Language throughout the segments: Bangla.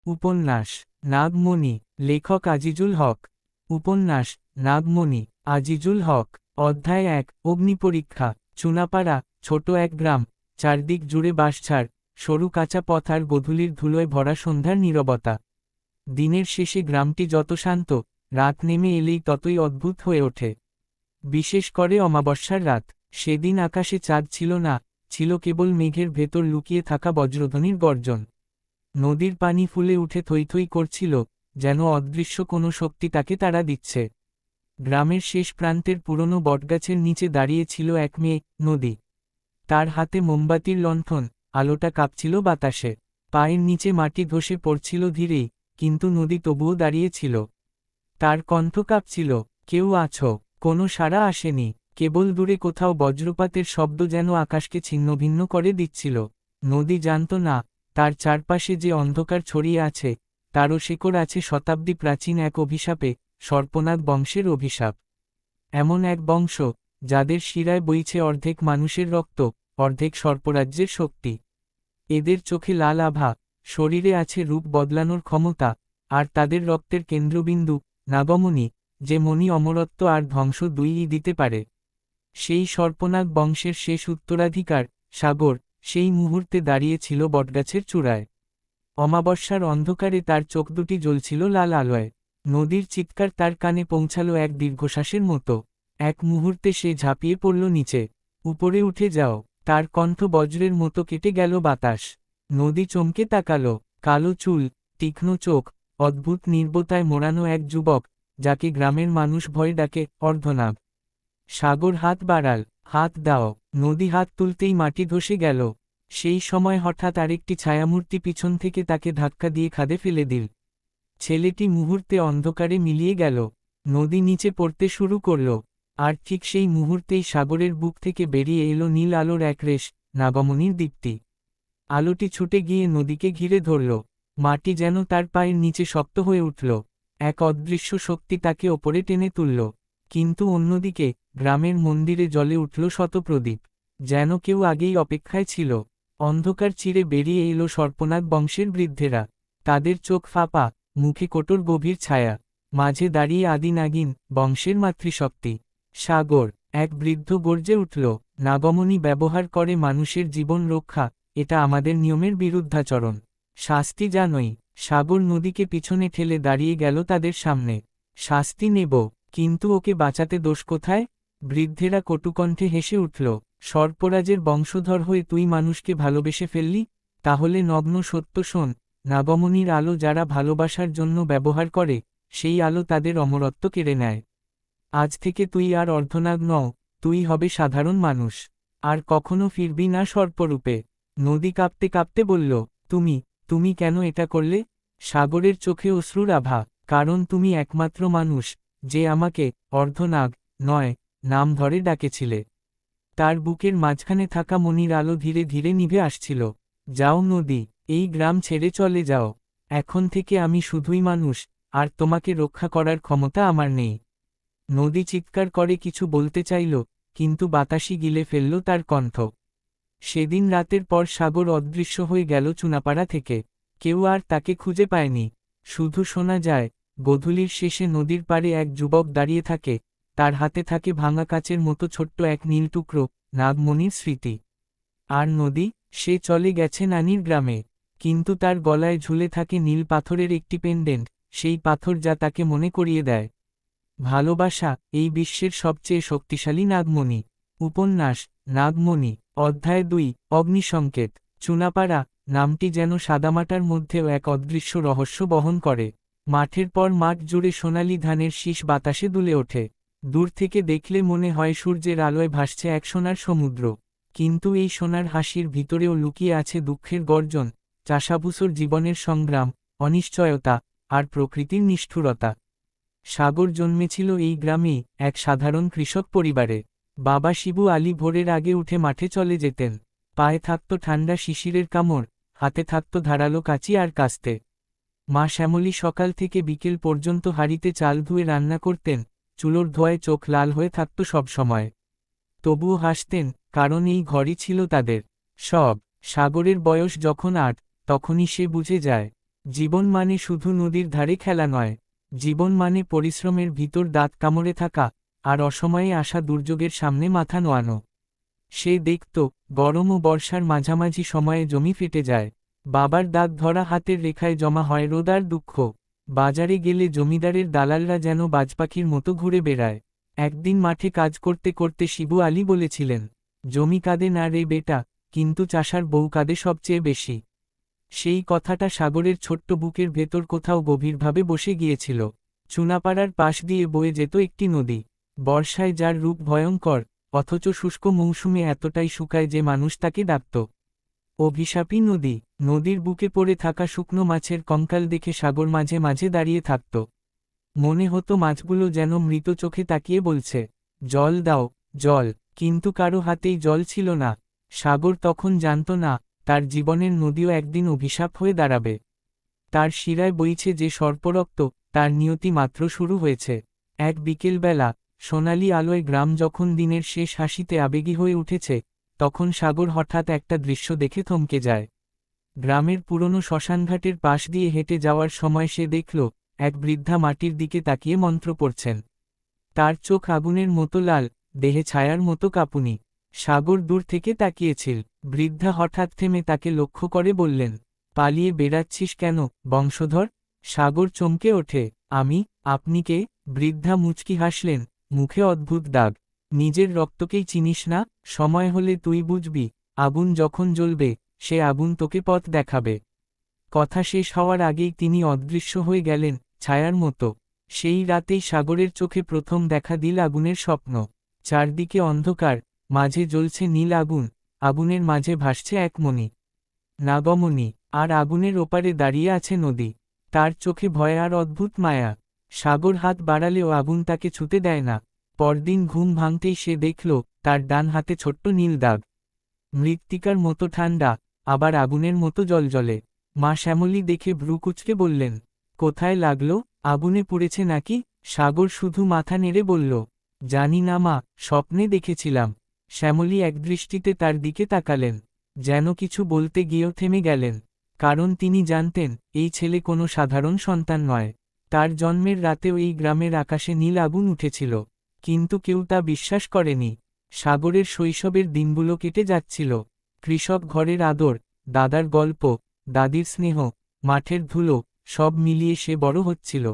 উপন্যাস নাগমণি, লেখক আজিজুল হক। উপন্যাস নাগমণি, আজিজুল হক। অধ্যায় ১, অগ্নিপরীক্ষা। চুনাপাড়া, ছোট এক গ্রাম, চারদিক জুড়ে বাঁশঝাড়, সরু কাঁচা পথ আর গোধূলির ধুলোয় ভরা সন্ধ্যার নীরবতা। দিনের শেষে গ্রামটি যত শান্ত, রাত নেমে এলেই ততই অদ্ভুত হয়ে ওঠে। বিশেষ করে অমাবস্যার রাত। সেদিন আকাশে চাঁদ ছিল না, ছিল কেবল মেঘের ভেতর লুকিয়ে থাকা বজ্রধ্বনির গর্জন। নদীর পানি ফুলে উঠে থই থই করছিল, যেন অদৃশ্য কোনো শক্তি তাকে তাড়া দিচ্ছে। গ্রামের শেষ প্রান্তের পুরনো বটগাছের নিচে দাঁড়িয়ে ছিল এক মেয়ে, নদী। তার হাতে মোমবাতির লণ্ঠন, আলোটা কাঁপছিল বাতাসে। পায়ের নিচে মাটি ধসে পড়ছিল ধীরেই, কিন্তু নদী তবুও দাঁড়িয়েছিল। তার কণ্ঠ কাঁপছিল, কেউ আছো? কোনো সাড়া আসেনি, কেবল দূরে কোথাও বজ্রপাতের শব্দ যেন আকাশকে ছিন্নভিন্ন করে দিচ্ছিল। নদী জানত না, তার চারপাশে যে অন্ধকার ছড়িয়ে আছে, তারও শেকড় আছে শতাব্দী প্রাচীন এক অভিশাপে, সর্পনাগ বংশের অভিশাপ। এমন এক বংশ, যাদের শিরায় বইছে অর্ধেক মানুষের রক্ত, অর্ধেক সর্পরাজ্যের শক্তি। এদের চোখে লাল আভা, শরীরে আছে রূপ বদলানোর ক্ষমতা, আর তাদের রক্তের কেন্দ্রবিন্দু, নাগমণি, যে মণি অমরত্ব আর ধ্বংস দুইই দিতে পারে। সেই সর্পনাগ বংশের শেষ উত্তরাধিকার, সাগর, সেই মুহূর্তে দাঁড়িয়েছিল বটগাছের চূড়ায়। অমাবস্যার অন্ধকারে তার চোখ দুটি জ্বলছিল লাল আলোয়। নদীর চিৎকার তার কানে পৌঁছালো এক দীর্ঘশ্বাসের মতো। এক মুহূর্তে সে ঝাঁপিয়ে পড়ল নিচে। উপরে উঠে যাও। তার কণ্ঠ বজ্রের মতো কেটে গেল বাতাস। নদী চমকে তাকালো। কালো চুল, তীক্ষ্ণ চোখ, অদ্ভুত নির্বতায় মোড়ানো এক যুবক, যাকে গ্রামের মানুষ ভয় ডাকে অর্ধনাগ। সাগর হাত বাড়াল, হাত দাও। নদী হাত তুলতেই মাটি ধসে গেল। সেই সময় হঠাৎ আরেকটি ছায়ামূর্তি পিছন থেকে তাকে ধাক্কা দিয়ে খাদে ফেলে দিল। ছেলেটি মুহূর্তে অন্ধকারে মিলিয়ে গেল। নদী নিচে পড়তে শুরু করল। আর ঠিক সেই মুহূর্তেই সাগরের বুক থেকে বেরিয়ে এলো নীল আলোর এক রেশ, নাগমণির দীপ্তি। আলোটি ছুটে গিয়ে নদীকে ঘিরে ধরল। মাটি যেন তার পায়ের নিচে শক্ত হয়ে উঠল। এক অদৃশ্য শক্তি তাকে ওপরে টেনে তুলল। কিন্তু অন্যদিকে, গ্রামের মন্দিরে জ্বলে উঠল শতপ্রদীপ। যেন কেউ আগেই অপেক্ষায় ছিল। অন্ধকার চিরে বেরিয়ে এলো সর্পনাগ বংশের বৃদ্ধেরা। তাদের চোখ ফাঁপা, মুখে কোটর গভীর ছায়া। মাঝে দাঁড়িয়ে আদি নাগিন, বংশের মাতৃশক্তি। সাগর, এক বৃদ্ধ গর্জে উঠল, নাগমণি ব্যবহার করে মানুষের জীবন রক্ষা, এটা আমাদের নিয়মের বিরুদ্ধাচরণ। শাস্তি জানোই। সাগর নদীকে পিছনে ঠেলে দাঁড়িয়ে গেল তাদের সামনে। শাস্তি নেব, কিন্তু ওকে বাঁচাতে দোষ কোথায়? বৃদ্ধেরা কটুকণ্ঠে হেসে উঠল। সর্পরাজের বংশধর হয়ে তুই মানুষকে ভালোবেসে ফেললি? তাহলে নগ্ন সত্য শোন, নাগমণির আলো যারা ভালোবাসার জন্য ব্যবহার করে, সেই আলো তাদের অমরত্ব কেড়ে নেয়। আজ থেকে তুই আর অর্ধনাগ নও, তুই হবে সাধারণ মানুষ। আর কখনো ফিরবি না সর্পরূপে। নদী কাঁপতে কাঁপতে বলল, তুমি কেন এটা করলে? সাগরের চোখে অশ্রুর আভা। কারণ তুমি একমাত্র মানুষ, যে আমাকে, অর্ধনাগ নয়, নাম ধরে ডাকেছিলে। তার বুকের মাঝখানে থাকা মণির আলো ধীরে ধীরে নিভে আসছিল। যাও নদী, এই গ্রাম ছেড়ে চলে যাও। এখন থেকে আমি শুধুই মানুষ, আর তোমাকে রক্ষা করার ক্ষমতা আমার নেই। নদী চিৎকার করে কিছু বলতে চাইল, কিন্তু বাতাসই গিলে ফেলল তার কণ্ঠ। সেদিন রাতের পর সাগর অদৃশ্য হয়ে গেল চুনাপাড়া থেকে। কেউ আর তাকে খুঁজে পায়নি। শুধু শোনা যায়, গোধূলির শেষে নদীর পাড়ে এক যুবক দাঁড়িয়ে থাকে, তার হাতে থাকে ভাঙা কাচের মতো ছোট্ট এক নীল টুকরো, নাগমণির স্মৃতি। আর নদী, সে চলে গেছে নানির গ্রামে। কিন্তু তার গলায় ঝুলে থাকে নীল পাথরের একটি পেন্ডেন্ট, সেই পাথর যা তাকে মনে করিয়ে দেয়, ভালোবাসা এই বিশ্বের সবচেয়ে শক্তিশালী নাগমণি। উপন্যাস নাগমণি, অধ্যায় ২, অগ্নিসংকেত। চুনাপাড়া নামটি যেন সাদামাটার মধ্যেও এক অদৃশ্য রহস্য বহন করে। মাঠের পর মাঠ জুড়ে সোনালি ধানের শীষ বাতাসে দুলে ওঠে। দূর থেকে দেখলে মনে হয় সূর্যের আলোয় ভাসছে এক সোনার সমুদ্র। কিন্তু এই সোনার হাসির ভিতরেও লুকিয়ে আছে দুঃখের গর্জন, চাষাভুষোর জীবনের সংগ্রাম, অনিশ্চয়তা, আর প্রকৃতির নিষ্ঠুরতা। সাগর জন্মেছিল এই গ্রামেই, এক সাধারণ কৃষক পরিবারে। বাবা শিবু আলী ভোরের আগে উঠে মাঠে চলে যেতেন। পায়ে থাকত ঠান্ডা শিশিরের কামড়, হাতে থাকত ধারালো কাঁচি আর কাস্তে। মা শ্যামলী সকাল থেকে বিকেল পর্যন্ত হাঁড়িতে চাল ধুয়ে রান্না করতেন, চুলোর ধোঁয়ায় চোখ লাল হয়ে থাকত সবসময়। তবুও হাসতেন, কারণ এই ঘরই ছিল তাদের সব। সাগরের বয়স যখন ৮, তখনই সে বুঝে যায়, জীবন মানে শুধু নদীর ধারে খেলা নয়, জীবন মানে পরিশ্রমের ভিতর দাঁত কামড়ে থাকা, আর অসময়ে আসা দুর্যোগের সামনে মাথা নোয়ানো। সে দেখত, গরম ও বর্ষার মাঝামাঝি সময়ে জমি ফেটে যায়, বাবার দাগ ধরা হাতের রেখায় জমা হয় রোদ আর দুঃখ। বাজারে গেলে জমিদারের দালালরা যেন বাজপাখির মতো ঘুরে বেড়ায়। একদিন মাঠে কাজ করতে করতে শিবু আলী বলেছিলেন, জমি কাঁদে না রে বেটা, কিন্তু চাষার বউ কাঁদে সবচেয়ে বেশি। সেই কথাটা সাগরের ছোট্ট বুকের ভেতর কোথাও গভীরভাবে বসে গিয়েছিল। চুনাপাড়ার পাশ দিয়ে বয়ে যেত একটি নদী, বর্ষায় যার রূপ ভয়ঙ্কর, অথচ শুষ্ক মৌসুমে এতটাই শুকায় যে মানুষ তাকে ডাকত অভিশাপী নদী। নদীর বুকে পড়ে থাকা শুকনো মাছের কঙ্কাল দেখে সাগর মাঝে মাঝে দাঁড়িয়ে থাকত। মনে হতো মাছগুলো যেন মৃত চোখে তাকিয়ে বলছে, জল দাও, জল। কিন্তু কারো হাতেই জল ছিল না। সাগর তখন জানত না, তার জীবনের নদীও একদিন অভিশাপ হয়ে দাঁড়াবে। তার শিরায় বইছে যে সর্পরক্ত, তার নিয়তি মাত্র শুরু হয়েছে। এক বিকেলবেলা, সোনালি আলোয় গ্রাম যখন দিনের শেষ হাসিতে আবেগী হয়ে উঠেছে, তখন সাগর হঠাৎ একটা দৃশ্য দেখে থমকে যায়। গ্রামের পুরনো শ্মশানঘাটের পাশ দিয়ে হেঁটে যাওয়ার সময় সে দেখল, এক বৃদ্ধা মাটির দিকে তাকিয়ে মন্ত্র পড়ছেন। তার চোখ আগুনের মতো লাল, দেহে ছায়ার মতো কাঁপুনি। সাগর দূর থেকে তাকিয়েছিল। বৃদ্ধা হঠাৎ থেমে তাকে লক্ষ্য করে বললেন, পালিয়ে বেড়াচ্ছিস কেন, বংশধর? সাগর চমকে ওঠে, আপনি কে? বৃদ্ধা মুচকি হাসলেন, মুখে অদ্ভুত দাগ। নিজের রক্তকেই চিনিস না? সময় হলে তুই বুঝবি, আগুন যখন জ্বলবে, সে আগুন তোকে পথ দেখাবে। কথা শেষ হওয়ার আগেই তিনি অদৃশ্য হয়ে গেলেন, ছায়ার মতো। সেই রাতেই সাগরের চোখে প্রথম দেখা দিল আগুনের স্বপ্ন। চারদিকে অন্ধকার, মাঝে জ্বলছে নীল আগুন, আগুনের মাঝে ভাসছে এক মণি, নাগমণি। আর আগুনের ওপারে দাঁড়িয়ে আছে নদী, তার চোখে ভয় আর অদ্ভুত মায়া। সাগর হাত বাড়ালেও আগুন তাকে ছুতে দেয় না। পরদিন ঘুম ভাঙতেই সে দেখল, তার ডান হাতে ছোট্ট নীল দাগ, মৃত্তিকার মতো ঠান্ডা, আবার আগুনের মতো জ্বলজ্বলে। মা শ্যামলী দেখে ভ্রু কুঁচকে বললেন, কোথায় লাগলো, আগুনে পুড়েছে নাকি? সাগর শুধু মাথা নেড়ে বলল, জানি না মা, স্বপ্নে দেখেছিলাম। শ্যামলী একদৃষ্টিতে তার দিকে তাকালেন, যেন কিছু বলতে গিয়েও থেমে গেলেন। কারণ তিনি জানতেন, এই ছেলে কোনো সাধারণ সন্তান নয়। তার জন্মের রাতেও এই গ্রামের আকাশে নীল আগুন উঠেছিল, কিন্তু কেউ তা বিশ্বাস করেনি। সাগরের শৈশবের দিনগুলো কেটে যাচ্ছিল। কৃষক ঘরের আদর, দাদার গল্প, দাদির স্নেহ, মাঠের ধুলো, সব মিলিয়ে সে বড় হচ্ছিল।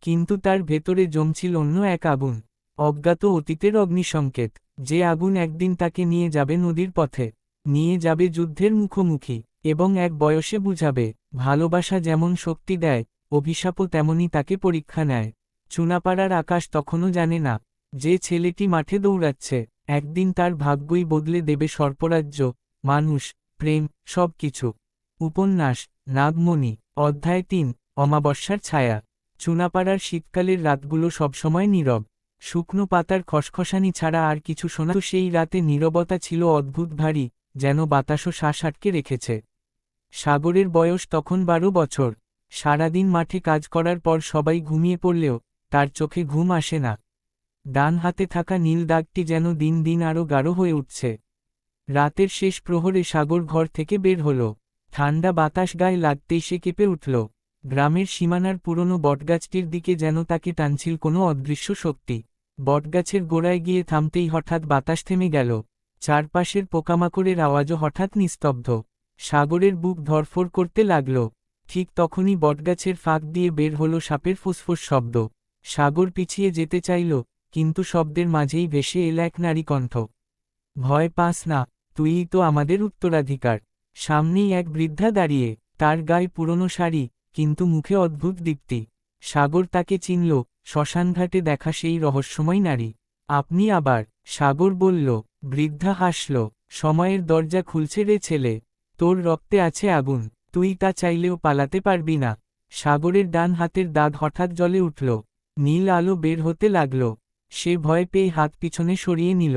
কিন্তু তার ভেতরে জমছিল অন্য এক আগুন, অজ্ঞাত অতীতের অগ্নিসংকেত। যে আগুন একদিন তাকে নিয়ে যাবে নদীর পথে, নিয়ে যাবে যুদ্ধের মুখোমুখি, এবং এক বয়সে বুঝাবে, ভালোবাসা যেমন শক্তি দেয়, অভিশাপও তেমনি তাকে পরীক্ষা নেয়। চুনাপাড়ার আকাশ তখনও জানে না, যে ছেলেটি মাঠে দৌড়াচ্ছে, একদিন তার ভাগ্যই বদলে দেবে সর্পরাজ্য, মানুষ, প্রেম, সব কিছু। উপন্যাস, নাগমণি, অধ্যায় ৩, অমাবস্যার ছায়া। চুনাপাড়ার শীতকালের রাতগুলো সবসময় নীরব। শুকনো পাতার খসখসানি ছাড়া আর কিছু শোনা। সেই রাতে নীরবতা ছিল অদ্ভুত ভারী, যেন বাতাসও শ্বাস আটকে রেখেছে। সাগরের বয়স তখন ১২ বছর। সারাদিন মাঠে কাজ করার পর সবাই ঘুমিয়ে পড়লেও তার চোখে ঘুম আসে না। ডান হাতে থাকা নীল দাগটি যেন দিন দিন আরও গাঢ় হয়ে উঠছে। রাতের শেষ প্রহরে সাগর ঘর থেকে বের হল। ঠান্ডা বাতাস গায়ে লাগতেই সে কেঁপে উঠল। গ্রামের সীমানার পুরনো বটগাছটির দিকে যেন তাকে টানছিল কোনো অদৃশ্য শক্তি। বটগাছের গোড়ায় গিয়ে থামতেই হঠাৎ বাতাস থেমে গেল। চারপাশের পোকামাকড়ের আওয়াজও হঠাৎ নিস্তব্ধ। সাগরের বুক ধড়ফড় করতে লাগল। ঠিক তখনই বটগাছের ফাঁক দিয়ে বের হলো সাপের ফুসফুস শব্দ। সাগর পিছিয়ে যেতে চাইল, কিন্তু শব্দের মাঝেই ভেসে এল এক নারী কণ্ঠ। ভয় পাস না, তুইই তো আমাদের উত্তরাধিকার। সামনেই এক বৃদ্ধা দাঁড়িয়ে, তার গায়ে পুরনো শাড়ি, কিন্তু মুখে অদ্ভুত দীপ্তি। সাগর তাকে চিনল, শ্মশানঘাটে দেখা সেই রহস্যময় নারী। আপনি আবার? সাগর বলল। বৃদ্ধা হাসল, সময়ের দরজা খুলছে রে ছেলে, তোর রক্তে আছে আগুন, তুই তা চাইলেও পালাতে পারবি না। সাগরের ডান হাতের দাগ হঠাৎ জ্বলে উঠল, নীল আলো বের হতে লাগল। সে ভয় পেয়ে হাত পিছনে সরিয়ে নিল।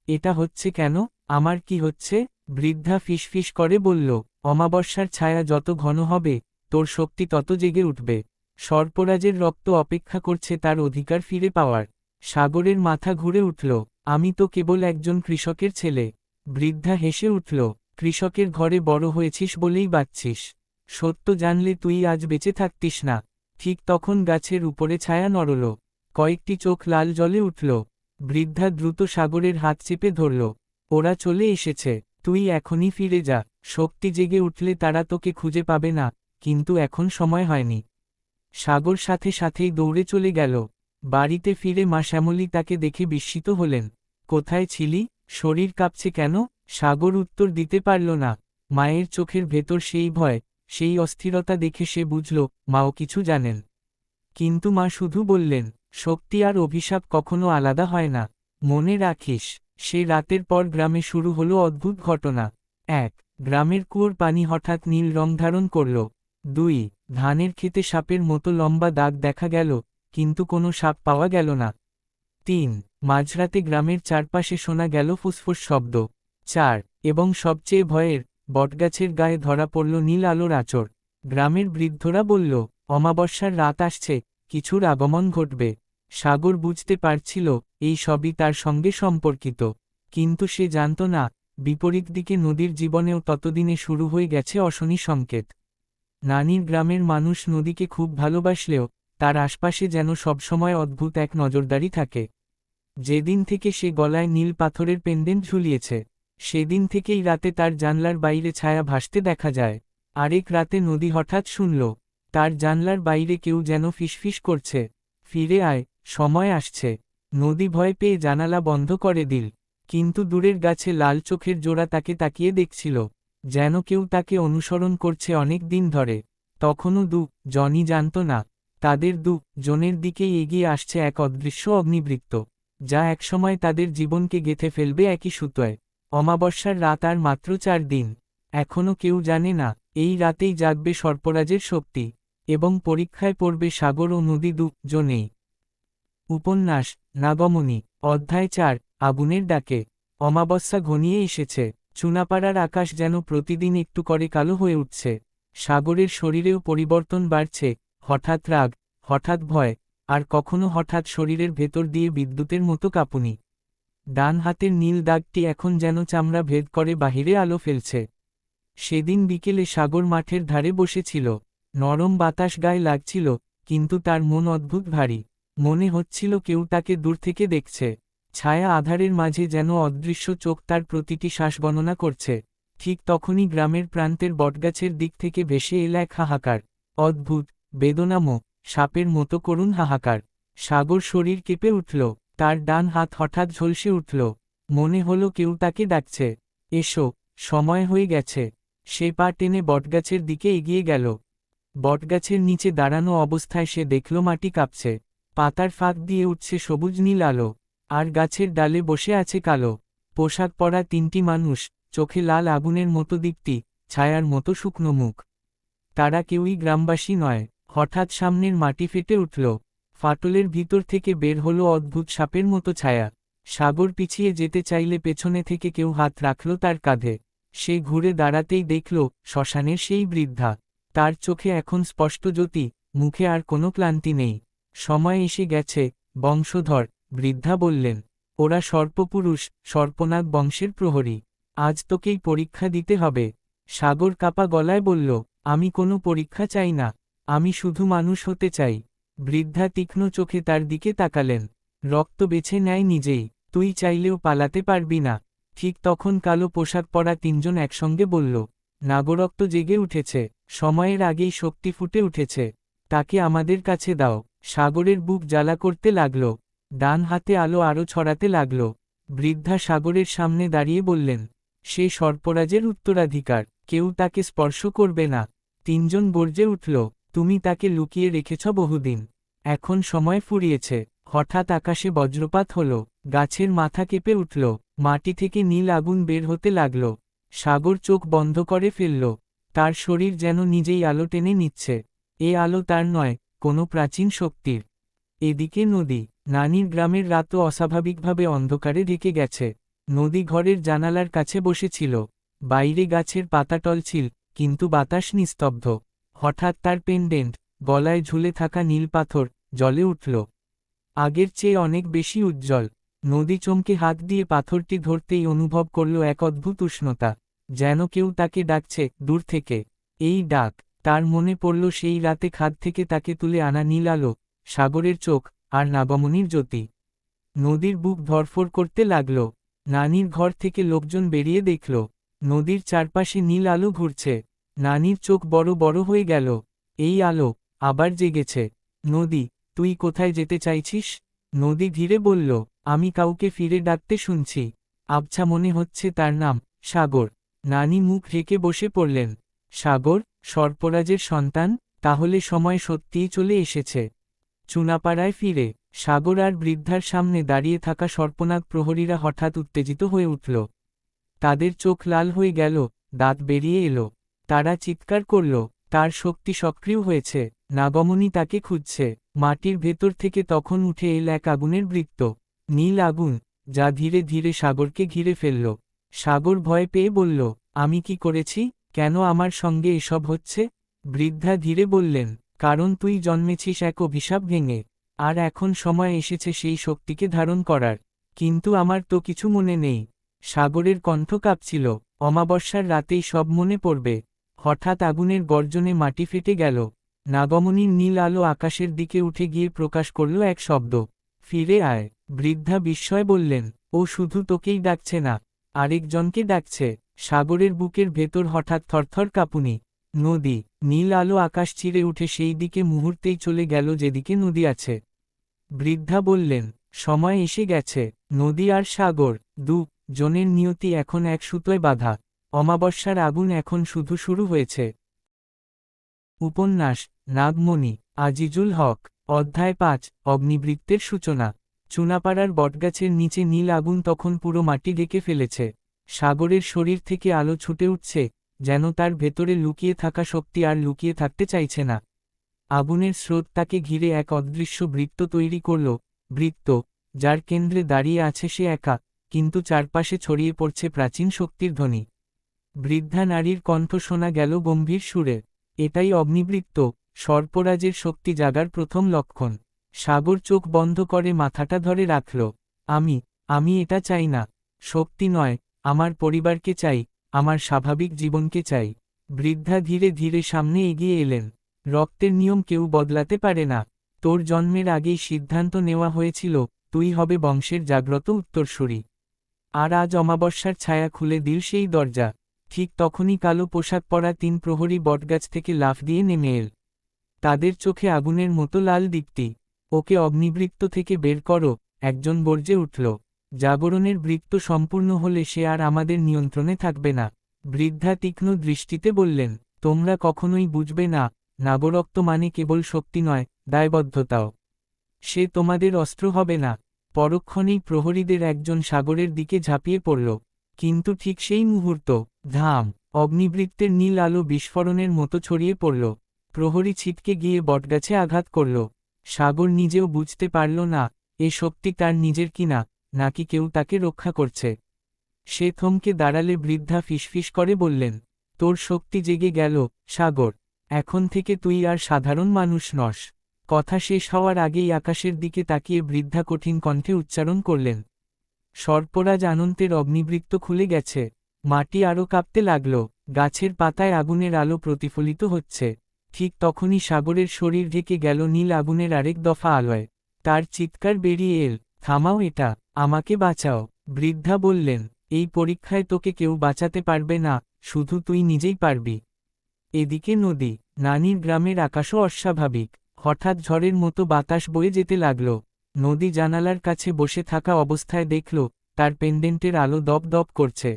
এটা হচ্ছে কেন? আমার কি হচ্ছে? বৃদ্ধা ফিসফিস করে বলল, অমাবস্যার ছায়া যত ঘন হবে, তোর শক্তি তত জেগে উঠবে। সর্পরাজের রক্ত অপেক্ষা করছে তার অধিকার ফিরে পাওয়ার। সাগরের মাথা ঘুরে উঠল, আমি তো কেবল একজন কৃষকের ছেলে। বৃদ্ধা হেসে উঠল, কৃষকের ঘরে বড় হয়েছিস বলেই বাঁচছিস। সত্য জানলে তুই আজ বেঁচে থাকতিস না। ঠিক তখন গাছের উপরে ছায়া নড়ল। কয়েকটি চোখ লাল জ্বলে উঠল। বৃদ্ধা দ্রুত সাগরের হাত চেপে ধরল। ওরা চলে এসেছে, তুই এখনই ফিরে যা। শক্তি জেগে উঠলে তারা তোকে খুঁজে পাবে না, কিন্তু এখন সময় হয়নি। সাগর সাথে সাথেই দৌড়ে চলে গেল। বাড়িতে ফিরে মা শ্যামলী তাকে দেখে বিস্মিত হলেন। কোথায় ছিলি, শরীর কাঁপছে কেন? সাগর উত্তর দিতে পারল না। মায়ের চোখের ভেতর সেই ভয়, সেই অস্থিরতা দেখে সে বুঝল মাও কিছু জানেন। কিন্তু মা শুধু বললেন, শক্তি আর অভিশাপ কখনো আলাদা হয় না। মনে রাখিস। সে রাতের পর গ্রামে শুরু হলো অদ্ভুত ঘটনা। ১. গ্রামের কুয়োর পানি হঠাৎ নীল রং ধারণ করল। ২. ধানের ক্ষেতে সাপের মতো লম্বা দাগ দেখা গেল, কিন্তু কোনো সাপ পাওয়া গেল না। ৩. মাঝরাতে গ্রামের চারপাশে শোনা গেল ফুসফুস শব্দ। ৪. এবং সবচেয়ে ভয়ের, বটগাছের গায়ে ধরা পড়ল নীল আলোর আঁচড়। গ্রামের বৃদ্ধরা বলল, অমাবস্যার রাত আসছে, কিছুর আগমন ঘটবে। সাগর বুঝতে পারছিল এই সবই তার সঙ্গে সম্পর্কিত, কিন্তু সে জানত না বিপরীত দিকে নদীর জীবনেও ততদিনে শুরু হয়ে গেছে অশনি সংকেত। নানির গ্রামের মানুষ নদীকে খুব ভালোবাসলেও তার আশপাশে যেন সবসময় অদ্ভুত এক নজরদারি থাকে। যেদিন থেকে সে গলায় নীল পাথরের পেন্ডেন্ট ঝুলিয়েছে, সেদিন থেকেই রাতে তার জানলার বাইরে ছায়া ভাসতে দেখা যায়। আরেক রাতে নদী হঠাৎ শুনল, তার জানলার বাইরে কেউ যেন ফিসফিস করছে, ফিরে আয়, সময় আসছে। নদী ভয় পেয়ে জানালা বন্ধ করে দিল, কিন্তু দূরের গাছে লাল চোখের জোড়া তাকে তাকিয়ে দেখছিল, যেন কেউ তাকে অনুসরণ করছে অনেক দিন ধরে। তখনও জনই জানত না, তাদের জনের দিকেই এগিয়ে আসছে এক অদৃশ্য অগ্নিবৃত্ত, যা একসময় তাদের জীবনকে গেঁথে ফেলবে একই সুতোয়। অমাবস্যার রাত আর মাত্র 4 দিন। এখনও কেউ জানে না এই রাতেই জাগবে সর্পরাজের শক্তি, এবং পরীক্ষায় পড়বে সাগর ও নদী জনেই। উপন্যাস নাগমণি, অধ্যায় 4, আগুনের ডাকে। অমাবস্যা ঘনিয়ে এসেছে। চুনাপাড়ার আকাশ যেন প্রতিদিন একটু করে কালো হয়ে উঠছে। সাগরের শরীরেও পরিবর্তন বাড়ছে, হঠাৎ রাগ, হঠাৎ ভয়, আর কখনো হঠাৎ শরীরের ভেতর দিয়ে বিদ্যুতের মতো কাঁপুনি। ডান হাতের নীল দাগটি এখন যেন চামড়া ভেদ করে বাহিরে আলো ফেলছে। সেদিন বিকেলে সাগর মাঠের ধারে বসেছিল। নরম বাতাস গায়ে লাগছিল, কিন্তু তার মন অদ্ভুত ভারী। মনে হচ্ছিল কেউ তাকে দূর থেকে দেখছে। ছায়া আধারের মাঝে যেন অদৃশ্য চোখ তার প্রতিটি শ্বাস গণনা করছে। ঠিক তখনই গ্রামের প্রান্তের বটগাছের দিক থেকে ভেসে এল এক হাহাকার। অদ্ভুত, বেদনাময়, সাপের মতো করুণ হাহাকার। সাগর শরীর কেঁপে উঠল, তার ডান হাত হঠাৎ ঝলসে উঠল। মনে হলো কেউ তাকে ডাকছে, এসো, সময় হয়ে গেছে। সে পা টেনে বটগাছের দিকে এগিয়ে গেল। বটগাছের নিচে দাঁড়ানো অবস্থায় সে দেখল মাটি কাঁপছে, পাতার ফাঁক দিয়ে উঠছে সবুজ নীল আলো, আর গাছের ডালে বসে আছে কালো পোশাক পরা 3টি মানুষ, চোখে লাল আগুনের মতো দীপ্তি, ছায়ার মতো শুকনো মুখ। তারা কেউই গ্রামবাসী নয়। হঠাৎ সামনের মাটি ফেটে উঠল, ফাটলের ভিতর থেকে বের হলো অদ্ভুত সাপের মতো ছায়া। সাগর পিছিয়ে যেতে চাইলে পেছনে থেকে কেউ হাত রাখল তার কাঁধে। সে ঘুরে দাঁড়াতেই দেখল শ্মশানের সেই বৃদ্ধা। তার চোখে এখন স্পষ্ট জ্যোতি, মুখে আর কোনো ক্লান্তি নেই। সময় এসে গেছে, বংশধর, বৃদ্ধা বললেন। ওরা সর্পপুরুষ, সর্পনাগ বংশের প্রহরী। আজ তোকেই পরীক্ষা দিতে হবে। সাগর কাপা গলায় বলল, আমি কোনো পরীক্ষা চাই না, আমি শুধু মানুষ হতে চাই। বৃদ্ধা তীক্ষ্ণ চোখে তার দিকে তাকালেন। রক্ত বেছে নেয় নিজেই, তুই চাইলেও পালাতে পারবি না। ঠিক তখন কালো পোশাক পরা 3জন একসঙ্গে বলল, নাগরক্ত জেগে উঠেছে, সময়ের আগেই শক্তি ফুটে উঠেছে, তাকে আমাদের কাছে দাও। সাগরের বুক জ্বালা করতে লাগল, ডান হাতে আলো আরও ছড়াতে লাগল। বৃদ্ধা সাগরের সামনে দাঁড়িয়ে বললেন, সে সর্পরাজের উত্তরাধিকার, কেউ তাকে স্পর্শ করবে না। 3জন গর্জে উঠল, তুমি তাকে লুকিয়ে রেখেছ বহুদিন, এখন সময় ফুরিয়েছে। হঠাৎ আকাশে বজ্রপাত হল, গাছের মাথা কেঁপে উঠল, মাটি থেকে নীল আগুন বের হতে লাগল। সাগর চোখ বন্ধ করে ফেলল, তার শরীর যেন নিজেই আলো টেনে নিচ্ছে। এ আলো তার নয়, কোনো প্রাচীন শক্তির। এদিকে নদী, নানির গ্রামের রাতও অস্বাভাবিকভাবে অন্ধকারে ঢেকে গেছে। নদী ঘরের জানালার কাছে বসেছিল, বাইরে গাছের পাতা টলছিল, কিন্তু বাতাস নিস্তব্ধ। হঠাৎ তার পেন্ডেন্ট, গলায় ঝুলে থাকা নীল পাথর, জ্বলে উঠল, আগের চেয়ে অনেক বেশি উজ্জ্বল। নদী চমকে হাত দিয়ে পাথরটি ধরতেই অনুভব করল এক অদ্ভুত উষ্ণতা, যেন কেউ তাকে ডাকছে দূর থেকে। এই ডাক, তার মনে পড়ল সেই রাতে খাদ থেকে তাকে তুলে আনা নীল আলো, সাগরের চোখ, আর নাগমণির জ্যোতি। নদীর বুক ধরফর করতে লাগল। নানির ঘর থেকে লোকজন বেরিয়ে দেখল নদীর চারপাশে নীল আলো ঘুরছে। নানির চোখ বড় বড় হয়ে গেল। এই আলো আবার জেগেছে। নদী, তুই কোথায় যেতে চাইছিস? নদী ধীরে বলল, আমি কাউকে ফিরে ডাকতে শুনছি। আবছা মনে হচ্ছে তার নাম সাগর। নানি মুখ ঢেকে বসে পড়লেন। সাগর, সর্পরাজের সন্তান? তাহলে সময় সত্যিই চলে এসেছে। চুনাপাড়ায় ফিরে সাগর আর বৃদ্ধার সামনে দাঁড়িয়ে থাকা সর্পনাগ প্রহরীরা হঠাৎ উত্তেজিত হয়ে উঠল। তাদের চোখ লাল হয়ে গেল, দাঁত বেরিয়ে এলো। তারা চিৎকার করল, তার শক্তি সক্রিয় হয়েছে, নাগমণি তাকে খুঁজছে। মাটির ভেতর থেকে তখন উঠে এল এক আগুনের বৃত্ত, নীল আগুন, যা ধীরে ধীরে সাগরকে ঘিরে ফেলল। সাগর ভয় পেয়ে বলল, আমি কি করেছি? কেন আমার সঙ্গে এসব হচ্ছে? বৃদ্ধা ধীরে বললেন, কারণ তুই জন্মেছিস এক অভিশাপ ভেঙে, আর এখন সময় এসেছে সেই শক্তিকে ধারণ করার। কিন্তু আমার তো কিছু মনে নেই। সাগরের কণ্ঠ কাঁপছিল, অমাবস্যার রাতেই সব মনে পড়বে। হঠাৎ আগুনের গর্জনে মাটি ফেটে গেল। নাগমণির নীল আলো আকাশের দিকে উঠে গিয়ে প্রকাশ করল এক শব্দ, ফিরে আয়। বৃদ্ধা বিস্ময় বললেন, ও শুধু তোকেই ডাকছে না, আরেকজনকে ডাকছে। সাগরের বুকের ভেতর হঠাৎ থরথর কাঁপুনি। নদী, নীল আলো আকাশ চিরে উঠে সেই দিকে মুহূর্তেই চলে গেল যেদিকে নদী আছে। বৃদ্ধা বললেন, সময় এসে গেছে। নদী আর সাগর, জনের নিয়তি এখন এক সুতোয় বাঁধা। অমাবস্যার আগুন এখন শুধু শুরু হয়েছে। উপন্যাস নাগমণি, আজিজুল হক। অধ্যায় ৫, অগ্নিবৃত্তের সূচনা। চুনাপাড়ার বটগাছের নিচে নীল আগুন তখন পুরো মাটি ঢেকে ফেলেছে। সাগরের শরীর থেকে আলো ছুটে উঠছে, যেন তার ভেতরে লুকিয়ে থাকা শক্তি আর লুকিয়ে থাকতে চাইছে না। আগুনের স্রোত তাকে ঘিরে এক অদৃশ্য বৃত্ত তৈরি করল, বৃত্ত, যার কেন্দ্রে দাঁড়িয়ে আছে সে একা, কিন্তু চারপাশে ছড়িয়ে পড়ছে প্রাচীন শক্তির ধ্বনি। বৃদ্ধা নারীর কণ্ঠ শোনা গেল গম্ভীর সুরে, এটাই অগ্নিবৃত্ত, সর্পরাজের শক্তি জাগার প্রথম লক্ষণ। সাগর চোখ বন্ধ করে মাথাটা ধরে রাখল। আমি এটা চাই না। শক্তি নয়, আমার পরিবারকে চাই, আমার স্বাভাবিক জীবনকে চাই। বৃদ্ধা ধীরে ধীরে সামনে এগিয়ে এলেন। রক্তের নিয়ম কেউ বদলাতে পারে না। তোর জন্মের আগেই সিদ্ধান্ত নেওয়া হয়েছিল, তুই হবে বংশের জাগ্রত উত্তরসূরি। আর আজ অমাবস্যার ছায়া খুলে দিল সেই দরজা। ঠিক তখনই কালো পোশাক পরা ৩ প্রহরী বটগাছ থেকে লাফ দিয়ে নেমে এল। তাদের চোখে আগুনের মতো লাল দীপ্তি। ওকে অগ্নিবৃত্ত থেকে বের করো, একজন গর্জে উঠল। জাগরণের বৃত্ত সম্পূর্ণ হলে সে আর আমাদের নিয়ন্ত্রণে থাকবে না। বৃদ্ধা তীক্ষ্ণ দৃষ্টিতে বললেন, তোমরা কখনোই বুঝবে না, নাগরক্ত মানে কেবল শক্তি নয়, দায়বদ্ধতাও। সে তোমাদের অস্ত্র হবে না। পরক্ষণেই প্রহরীদের একজন সাগরের দিকে ঝাঁপিয়ে পড়ল। কিন্তু ঠিক সেই মুহূর্ত, ধাম, অগ্নিবৃত্তের নীল আলো বিস্ফোরণের মতো ছড়িয়ে পড়ল। প্রহরী ছিটকে গিয়ে বটগাছে আঘাত করল। সাগর নিজেও বুঝতে পারল না, এ শক্তি তার নিজের কিনা, নাকি কেউ তাকে রক্ষা করছে। সে থমকে দাঁড়ালে বৃদ্ধা ফিসফিস করে বললেন, তোর শক্তি জেগে গেল, সাগর। এখন থেকে তুই আর সাধারণ মানুষ নস। কথা শেষ হওয়ার আগেই আকাশের দিকে তাকিয়ে বৃদ্ধা কঠিন কণ্ঠে উচ্চারণ করলেন, সর্পরাজ আনন্তের অগ্নিবৃত্ত খুলে গেছে। মাটি আরও কাঁপতে লাগল, গাছের পাতায় আগুনের আলো প্রতিফলিত হচ্ছে। ঠিক তখনই সাগরের শরীর ঢেকে গেল নীল আগুনের আরেক দফা আলোয়। তার চিৎকার বেরিয়ে এল, থামাও এটা, আমাকে বাঁচাও। বৃদ্ধা বললেন, এই পরীক্ষায় তোকে কেউ বাঁচাতে পারবে না, শুধু তুই নিজেই পারবি। এদিকে নদী, নানির গ্রামের আকাশও অস্বাভাবিক। হঠাৎ ঝড়ের মতো বাতাস বয়ে যেতে লাগল। নদী জানালার কাছে বসে থাকা অবস্থায় দেখল, তার পেন্ডেন্টের আলো দপ দপ করছে।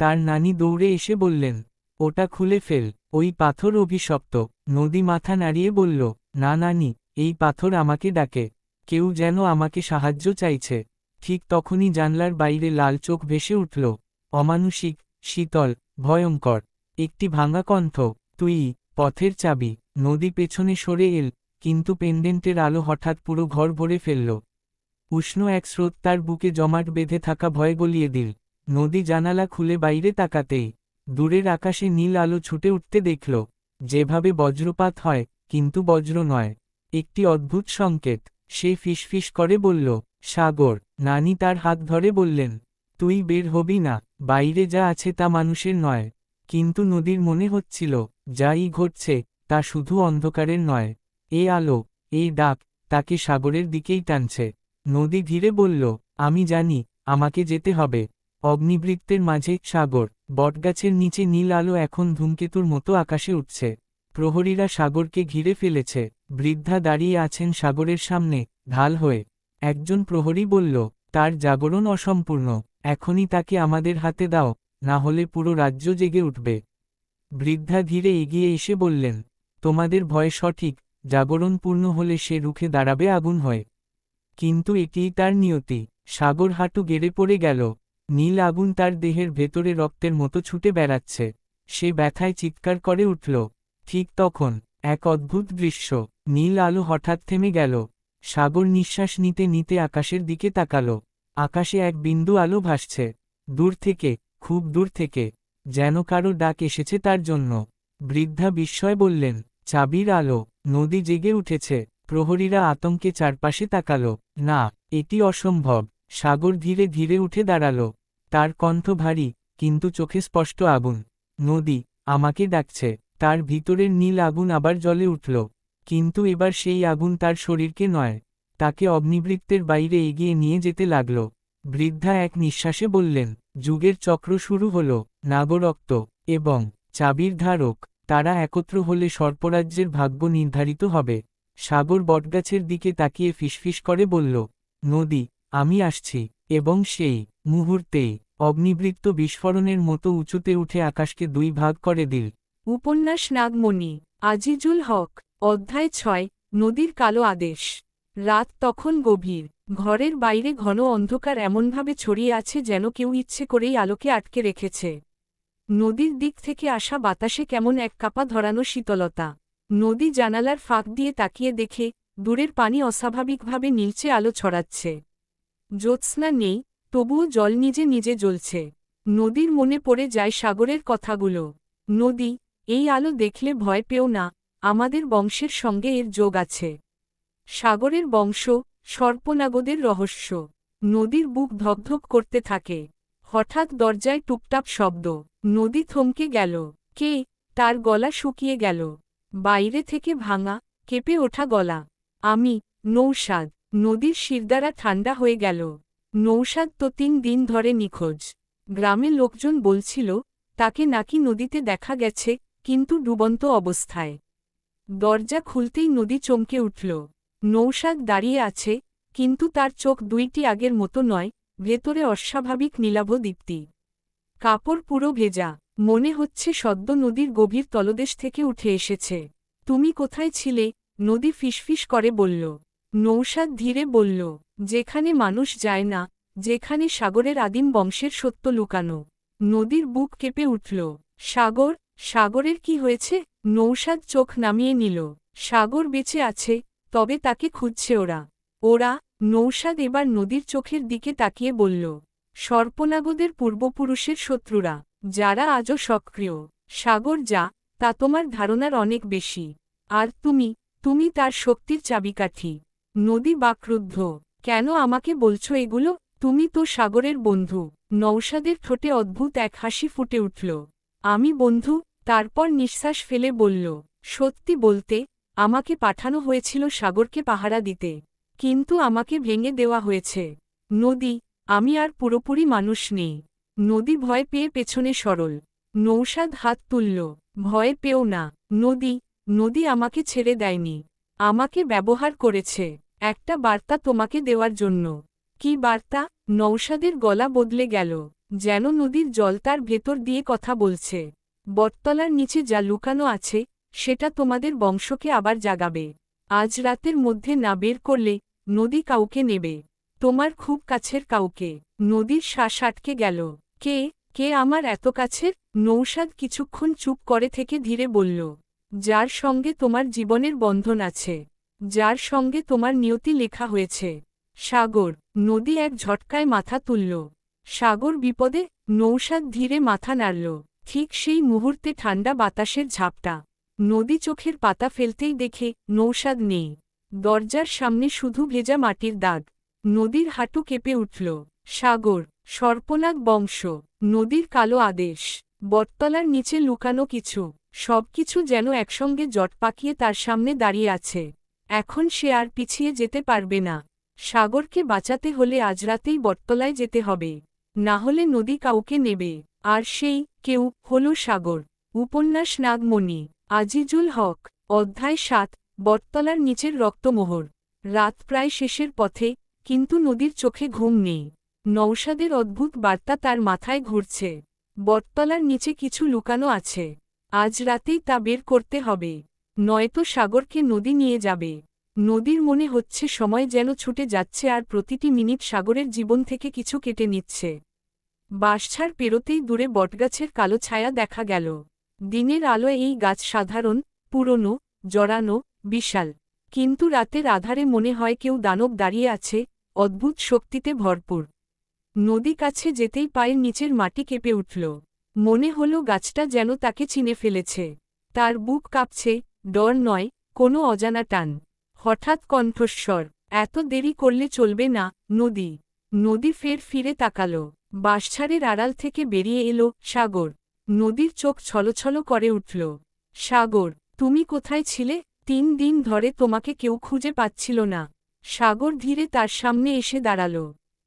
তার নানি দৌড়ে এসে বললেন, ওটা খুলে ফেল, ওই পাথর অভিশপ্ত। নদী মাথা নাড়িয়ে বলল, না নানি, এই পাথর আমাকে ডাকে, কেউ যেন আমাকে সাহায্য চাইছে। ঠিক তখনই জানলার বাইরে লাল চোখ ভেসে উঠল, অমানুষিক, শীতল, ভয়ঙ্কর। একটি ভাঙা কণ্ঠ, তুই, পথের চাবি। নদী পেছনে সরে এল, কিন্তু পেন্ডেন্টের আলো হঠাৎ পুরো ঘর ভরে ফেলল। উষ্ণ এক স্রোত তার বুকে জমাট বেঁধে থাকা ভয় গলিয়ে দিল। নদী জানালা খুলে বাইরে তাকাতেই দূরের আকাশে নীল আলো ছুটে উঠতে দেখল, যেভাবে বজ্রপাত হয়, কিন্তু বজ্র নয়। একটি অদ্ভুত সংকেত। সে ফিসফিস করে বলল, সাগর। নানি তার হাত ধরে বললেন, তুই বের হবি না, বাইরে যা আছে তা মানুষের নয়। কিন্তু নদীর মনে হচ্ছিল, যাই ঘটছে, তা শুধু অন্ধকারের নয়। এই আলো, এই ডাক, তাকে সাগরের দিকেই টানছে। নদী ধীরে বলল, আমি জানি, আমাকে যেতে হবে। অগ্নিবৃত্তের মাঝে সাগর, বটগাছের নিচে নীল আলো এখন ধূমকেতুর মতো আকাশে উঠছে। প্রহরীরা সাগরকে ঘিরে ফেলেছে। বৃদ্ধা দাঁড়িয়ে আছেন সাগরের সামনে, ঢাল হয়ে। একজন প্রহরী বলল, তার জাগরণ অসম্পূর্ণ, এখনই তাকে আমাদের হাতে দাও, না হলে পুরো রাজ্য জেগে উঠবে। বৃদ্ধা ধীরে এগিয়ে এসে বললেন, তোমাদের ভয় সঠিক, জাগরণ পূর্ণ হলে সে রুখে দাঁড়াবে আগুন হয়ে। কিন্তু এটিই তার নিয়তি। সাগর হাঁটু গেড়ে পড়ে গেল। নীল আগুন তার দেহের ভেতরে রক্তের মতো ছুটে বেড়াচ্ছে। সে ব্যথায় চিৎকার করে উঠল। ঠিক তখন এক অদ্ভুত দৃশ্য। নীল আলো হঠাৎ থেমে গেল। সাগর নিঃশ্বাস নিতে নিতে আকাশের দিকে তাকালো। আকাশে এক বিন্দু আলো ভাসছে। দূর থেকে, খুব দূর থেকে, যেন কারো ডাক এসেছে তার জন্য। বৃদ্ধা বিস্ময় বললেন, চাবির আলো। নদী জেগে উঠেছে। প্রহরীরা আতঙ্কে চারপাশে তাকালো। না, এটি অসম্ভব। সাগর ধীরে ধীরে উঠে দাঁড়ালো। তার কণ্ঠ ভারী, কিন্তু চোখে স্পষ্ট আগুন। নদী, আমাকে ডাকছে। তার ভিতরের নীল আগুন আবার জ্বলে উঠল। কিন্তু এবার সেই আগুন তার শরীরকে নয়, তাকে অগ্নিবৃত্তের বাইরে এগিয়ে নিয়ে যেতে লাগল। বৃদ্ধা এক নিঃশ্বাসে বললেন, যুগের চক্র শুরু হল। নাগরক্ত এবং চাবির ধারক, তারা একত্র হলে সর্পরাজ্যের ভাগ্য নির্ধারিত হবে। সাগর বটগাছের দিকে তাকিয়ে ফিসফিস করে বলল, নদী, আমি আসছি। এবং সেই মুহূর্তেই অগ্নিবৃত্ত বিস্ফোরণের মতো উঁচুতে উঠে আকাশকে দুই ভাগ করে দিল। উপন্যাস নাগমণি, আজিজুল হক। অধ্যায় 6, নদীর কালো আদেশ। রাত তখন গভীর। ঘরের বাইরে ঘন অন্ধকার এমনভাবে ছড়িয়ে আছে যেন কেউ ইচ্ছে করেই আলোকে আটকে রেখেছে। নদীর দিক থেকে আসা বাতাসে কেমন এক কাপা ধরানো শীতলতা। নদী জানালার ফাঁক দিয়ে তাকিয়ে দেখে, দূরের পানি অস্বাভাবিকভাবে নীলচে আলো ছড়াচ্ছে। জ্যোৎস্না নেই, তবুও জল নিজে নিজে জ্বলছে। নদীর মনে পড়ে যায় সাগরের কথাগুলো। নদী, এই আলো দেখলে ভয় পেও না, আমাদের বংশের সঙ্গে এর যোগ আছে। সাগরের বংশ, সর্পনাগদের রহস্য। নদীর বুক ধকধক করতে থাকে। হঠাৎ দরজায় টুপটাপ শব্দ। নদী থমকে গেল। কে? তার গলা শুকিয়ে গেল। বাইরে থেকে ভাঙা, কেঁপে ওঠা গলা। আমি, নৌশাদ। নদীর শিরদাঁড়া ঠান্ডা হয়ে গেল। নৌশাদ তো 3 দিন ধরে নিখোঁজ। গ্রামের লোকজন বলছিল, তাকে নাকি নদীতে দেখা গেছে, কিন্তু ডুবন্ত অবস্থায়। দরজা খুলতেই নদী চমকে উঠল। নৌশাদ দাঁড়িয়ে আছে, কিন্তু তার চোখ দুইটি আগের মতো নয়, ভেতরে অস্বাভাবিক নীলাভ দীপ্তি। কাপড় পুরো ভেজা, মনে হচ্ছে সদ্য নদীর গভীর তলদেশ থেকে উঠে এসেছে। তুমি কোথায় ছিলে? নদী ফিসফিস করে বলল। নৌশাদ ধীরে বলল, যেখানে মানুষ যায় না, যেখানে সাগরের আদিম বংশের সত্য লুকানো। নদীর বুক কেঁপে উঠল। সাগর? সাগরের কি হয়েছে? নৌশাদ চোখ নামিয়ে নিল। সাগর বেঁচে আছে, তবে তাকে খুঁজছে ওরা। ওরা? নৌশাদ এবার নদীর চোখের দিকে তাকিয়ে বলল, সর্পনাগদের পূর্বপুরুষের শত্রুরা, যারা আজও সক্রিয়। সাগর যা, তা তোমার ধারণার অনেক বেশি। আর তুমি তার শক্তির চাবিকাঠি। নদী বাকরুদ্ধ। কেন আমাকে বলছো এগুলো? তুমি তো সাগরের বন্ধু। নৌশাদের ঠোঁটে অদ্ভুত এক হাসি ফুটে উঠল। আমি বন্ধু? তারপর নিঃশ্বাস ফেলে বলল, সত্যি বলতে, আমাকে পাঠানো হয়েছিল সাগরকে পাহারা দিতে। কিন্তু আমাকে ভেঙে দেওয়া হয়েছে। নদী, আমি আর পুরোপুরি মানুষ নেই। নদী ভয় পেয়ে পেছনে সরল। নৌশাদ হাত তুলল। ভয় পেও না, নদী। নদী আমাকে ছেড়ে দেয়নি। আমাকে ব্যবহার করেছে একটা বার্তা তোমাকে দেওয়ার জন্য। কি বার্তা? নৌশাদের গলা বদলে গেল, যেন নদীর জল তার ভেতর দিয়ে কথা বলছে। বটতলার নিচে যা লুকানো আছে, সেটা তোমাদের বংশকে আবার জাগাবে। আজ রাতের মধ্যে না বের করলে, নদী কাউকে নেবে। তোমার খুব কাছের কাউকে। নদীর শ্বাস আটকে গেল। কে? কে আমার এত কাছের? নৌশাদ কিছুক্ষণ চুপ করে থেকে ধীরে বলল, যার সঙ্গে তোমার জীবনের বন্ধন আছে, যার সঙ্গে তোমার নিয়তি লেখা হয়েছে। সাগর। নদী এক ঝটকায় মাথা তুলল। সাগর বিপদে? নৌশাদ ধীরে মাথা নাড়ল। ঠিক সেই মুহূর্তে ঠান্ডা বাতাসের ঝাপটা। নদী চোখের পাতা ফেলতেই দেখে, নৌশাদ নেই। দরজার সামনে শুধু ভেজা মাটির দাগ। নদীর হাঁটু কেঁপে উঠল। সাগর, সর্পনাগ বংশ, নদীর কালো আদেশ, বটতলার নিচে লুকানো কিছু। সবকিছু যেন একসঙ্গে জট পাকিয়ে তার সামনে দাঁড়িয়ে আছে। এখন সে আর পিছিয়ে যেতে পারবে না। সাগরকে বাঁচাতে হলে আজ রাতেই বটতলায় যেতে হবে, না হলে নদী কাউকে নেবে। আর সেই কেউ হল সাগর। উপন্যাস নাগমণি, আজিজুল হক। অধ্যায় ৭, বটতলার নিচের রক্তমোহর। রাত প্রায় শেষের পথে, কিন্তু নদীর চোখে ঘুম নেই। নৌসাদের অদ্ভুত বার্তা তার মাথায় ঘুরছে। বটতলার নিচে কিছু লুকানো আছে। আজ রাতেই তা বের করতে হবে, নয়তো সাগরকে নদী নিয়ে যাবে। নদীর মনে হচ্ছে সময় যেন ছুটে যাচ্ছে আর প্রতিটি মিনিট সাগরের জীবন থেকে কিছু কেটে নিচ্ছে। বাঁশঝাড় পেরোতেই দূরে বটগাছের কালো ছায়া দেখা গেল। দিনের আলোয় এই গাছ সাধারণ, পুরনো, জড়ানো, বিশাল। কিন্তু রাতের আধারে মনে হয় কেউ দানব দাঁড়িয়ে আছে, অদ্ভুত শক্তিতে ভরপুর। নদী কাছে যেতেই পায়ের নিচের মাটি কেঁপে উঠল। মনে হল গাছটা যেন তাকে চিনে ফেলেছে। তার বুক কাঁপছে, ডর নয়, কোনো অজানা টান। হঠাৎ কণ্ঠস্বর, এত দেরি করলে চলবে না, নদী। নদী ফের ফিরে তাকাল। বাঁশঝাড়ের আড়াল থেকে বেরিয়ে এলো সাগর। নদীর চোখ ছলছল করে উঠল। সাগর, তুমি কোথায় ছিলে? ৩ দিন ধরে তোমাকে কেউ খুঁজে পাচ্ছিল না। সাগর ধীরে তার সামনে এসে দাঁড়াল।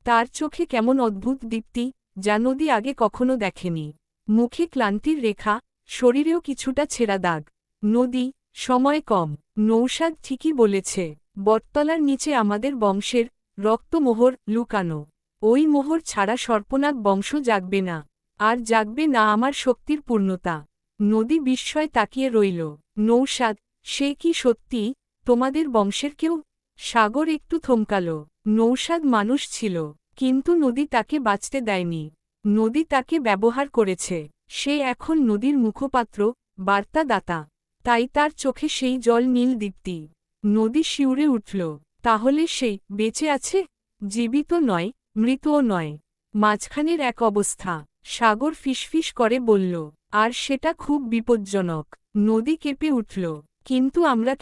তার চোখে কেমন অদ্ভুত দীপ্তি, যা নদী আগে কখনো দেখেনি। মুখে ক্লান্তির রেখা, শরীরেও কিছুটা ছেঁড়া দাগ। নদী, সময় কম। নৌসাদ ঠিকই বলেছে, বটতলার নিচে আমাদের বংশের রক্তমোহর লুকানো। ওই মোহর ছাড়া সর্পনাগ বংশ জাগবে না। আর জাগবে না আমার শক্তির পূর্ণতা। নদী বিস্ময় তাকিয়ে রইল। নৌসাদ, সে কি সত্যি তোমাদের বংশের কেউ? সাগর একটু থমকাল। নৌসাদ মানুষ ছিল, কিন্তু নদী তাকে বাঁচতে দেয়নি। নদী তাকে ব্যবহার করেছে। সে এখন নদীর মুখপাত্র, বার্তাদাতা। তাই তার চোখে সেই জল নীল দীপ্তি। নদী শিউরে উঠল। তাহলে সে বেঁচে আছে? জীবিত নয়, মৃতও নয়, মাঝখানের এক অবস্থা। সাগর ফিসফিস করে বলল, আর সেটা খুব বিপজ্জনক। নদী কেঁপে উঠল। কিন্তু আমরা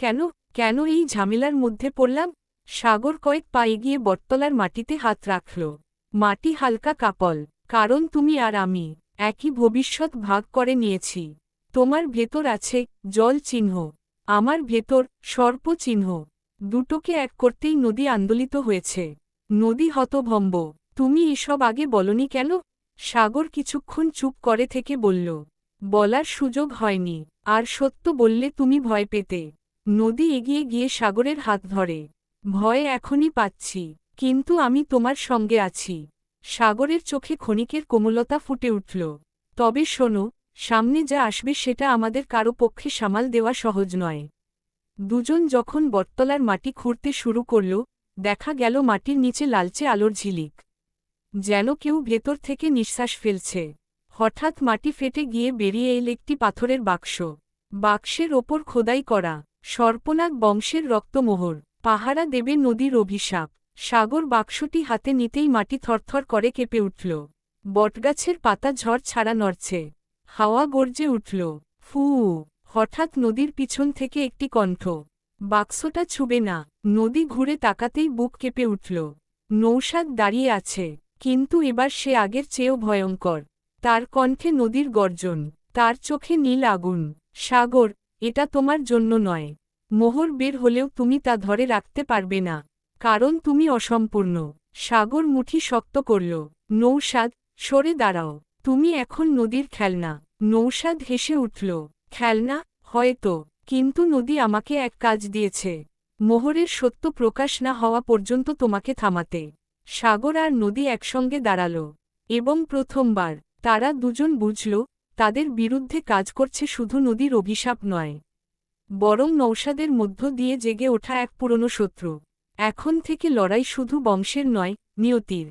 কেন এই ঝামেলার মধ্যে পড়লাম? সাগর কয়েক পা এগিয়ে বটতলার মাটিতে হাত রাখল। মাটি হালকা কাঁপল। কারণ তুমি আর আমি একই ভবিষ্যৎ ভাগ করে নিয়েছি। তোমার ভেতর আছে জল চিহ্ন, আমার ভেতর সর্প চিহ্ন। দুটোকে এক করতেই নদী আন্দোলিত হয়েছে। নদী হতভম্ব, তুমি এসব আগে বলনি কেন? সাগর কিছুক্ষণ চুপ করে থেকে বলল, বলার সুযোগ হয়নি। আর সত্য বললে তুমি ভয় পেতে। নদী এগিয়ে গিয়ে সাগরের হাত ধরে। ভয় এখনই পাচ্ছি, কিন্তু আমি তোমার সঙ্গে আছি। সাগরের চোখে ক্ষণিকের কোমলতা ফুটে উঠল। তবে শোনো, সামনে যা আসবে সেটা আমাদের কারো পক্ষে সামাল দেওয়া সহজ নয়। দুজন যখন বটতলার মাটি খুঁড়তে শুরু করল, দেখা গেল মাটির নিচে লালচে আলোর ঝিলিক। যেন কেউ ভেতর থেকে নিঃশ্বাস ফেলছে। হঠাৎ মাটি ফেটে গিয়ে বেরিয়ে এল একটি পাথরের বাক্স। বাক্সের ওপর খোদাই করা, সর্পনাগ বংশের রক্তমোহর, পাহারা দেবে নদীর অভিশাপ। সাগর বাক্সটি হাতে নিতেই মাটি থরথর করে কেঁপে উঠল। বটগাছের পাতা ঝড় ছাড়া নড়ছে। হাওয়া গর্জে উঠল। ফু। হঠাৎ নদীর পিছন থেকে একটি কণ্ঠ, বাক্সটা ছুবে না। নদী ঘুরে তাকাতেই বুক কেঁপে উঠল। নৌসাদ দাঁড়িয়ে আছে, কিন্তু এবার সে আগের চেয়েও ভয়ঙ্কর। তার কণ্ঠে নদীর গর্জন, তার চোখে নীল আগুন। সাগর, এটা তোমার জন্য নয়। মোহর বের হলেও তুমি তা ধরে রাখতে পারবে না, কারণ তুমি অসম্পূর্ণ। সাগর মুঠি শক্ত করল। নৌসাদ, সরে দাঁড়াও। তুমি এখন নদীর খেলনা। নৌসাদ হেসে উঠল। খেলনা হয়তো, কিন্তু নদী আমাকে এক কাজ দিয়েছে, মোহরের সত্য প্রকাশ না হওয়া পর্যন্ত তোমাকে থামাতে। সাগর আর নদী একসঙ্গে দাঁড়াল, এবং প্রথমবার তারা দুজন বুঝল, তাদের বিরুদ্ধে কাজ করছে শুধু নদীর অভিশাপ নয়, বরং নৌসাদের মধ্য দিয়ে জেগে ওঠা এক পুরনো শত্রু। এখন থেকে লড়াই শুধু বংশের নয়, নিয়তির।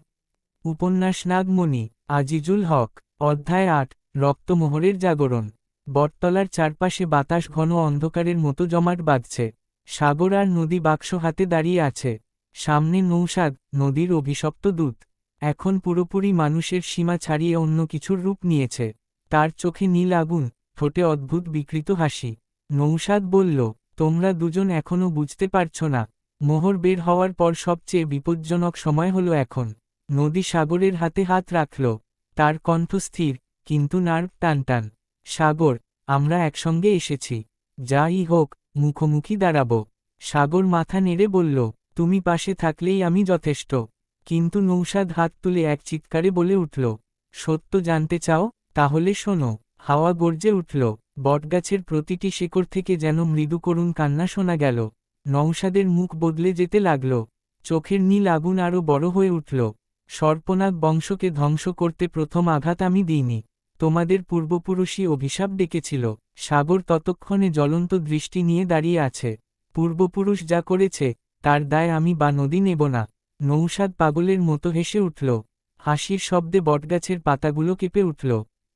উপন্যাস নাগমণি, আজিজুল হক। অধ্যায় ৮, রক্তমোহরের জাগরণ। বটতলার চারপাশে বাতাস ঘন অন্ধকারের মতো জমাট বাঁধছে। সাগর আর নদী বাক্স হাতে দাঁড়িয়ে আছে। সামনে নৌসাদ, নদীর অভিশপ্ত দূত। এখন পুরোপুরি মানুষের সীমা ছাড়িয়ে অন্য কিছুর রূপ নিয়েছে। তার চোখে নীল আগুন, ঠোঁটে অদ্ভুত বিকৃত হাসি। নৌসাদ বলল, তোমরা দুজন এখনও বুঝতে পারছ না, মোহর বের হওয়ার পর সবচেয়ে বিপজ্জনক সময় হলো এখন। নদী সাগরের হাতে হাত রাখল। তার কণ্ঠ স্থির, কিন্তু নার্ভ টানটান। সাগর, আমরা একসঙ্গে এসেছি। যাই হোক, মুখোমুখি দাঁড়াব। সাগর মাথা নেড়ে বলল, তুমি পাশে থাকলেই আমি যথেষ্ট। কিন্তু নৌশাদ হাত তুলে এক চিৎকারে বলে উঠল, সত্য জানতে চাও? তাহলে শোনো। হাওয়া গর্জে উঠল, বটগাছের প্রতিটি শেকড় থেকে যেন মৃদু করুণ কান্না শোনা গেল। নৌশাদের মুখ বদলে যেতে লাগল, চোখের নীল আগুন আরও বড় হয়ে উঠল। সর্পনাগ বংশকে ধ্বংস করতে প্রথম আঘাত আমি দিইনি, তোমাদের পূর্বপুরুষই অভিশাপ ডেকেছিল। সাগর ততক্ষণে জ্বলন্ত দৃষ্টি নিয়ে দাঁড়িয়ে আছে। পূর্বপুরুষ যা করেছে, তার দায় আমি বা নদী নেব না। নৌশাদ পাগলের মতো হেসে উঠল, হাসির শব্দে বটগাছের পাতাগুলো কেঁপে উঠল।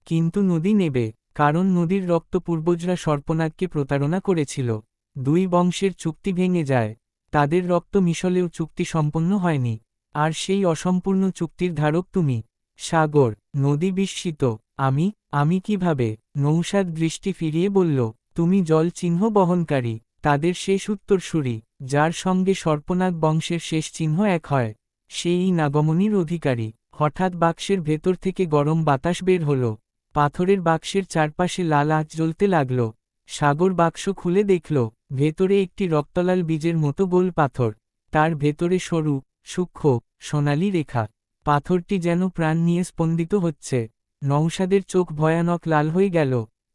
কিন্তু নদী নেবে, কারণ নদীর রক্ত পূর্বজরা সর্পনাগকে প্রতারণা করেছিল। দুই বংশের চুক্তি ভেঙে যায়, তাদের রক্ত মিশলেও চুক্তি সম্পন্ন হয়নি। আর সেই অসম্পূর্ণ চুক্তির ধারক তুমি। সাগর। নদী বিস্মিত, আমি কিভাবে? নৌশাদ দৃষ্টি ফিরিয়ে বলল, তুমি জল চিহ্ন বহনকারী, তাদের শেষ উত্তরসূরি, যার সঙ্গে সর্পনাগ বংশের শেষ চিহ্ন এক হয়। সেই নাগমণির অধিকারী। হঠাৎ বাক্সের ভেতর থেকে গরম বাতাস বের হল, পাথরের বাক্সের চারপাশে লাল আঁচ জ্বলতে লাগল। সাগর বাক্স খুলে দেখল, ভেতরে একটি রক্তলাল বীজের মতো গোল পাথর, তার ভেতরে সরু, সূক্ষ্ম, সোনালি রেখা। পাথরটি যেন প্রাণ নিয়ে স্পন্দিত হচ্ছে। নৌশাদের চোখ ভয়ানক লাল হয়ে গেল।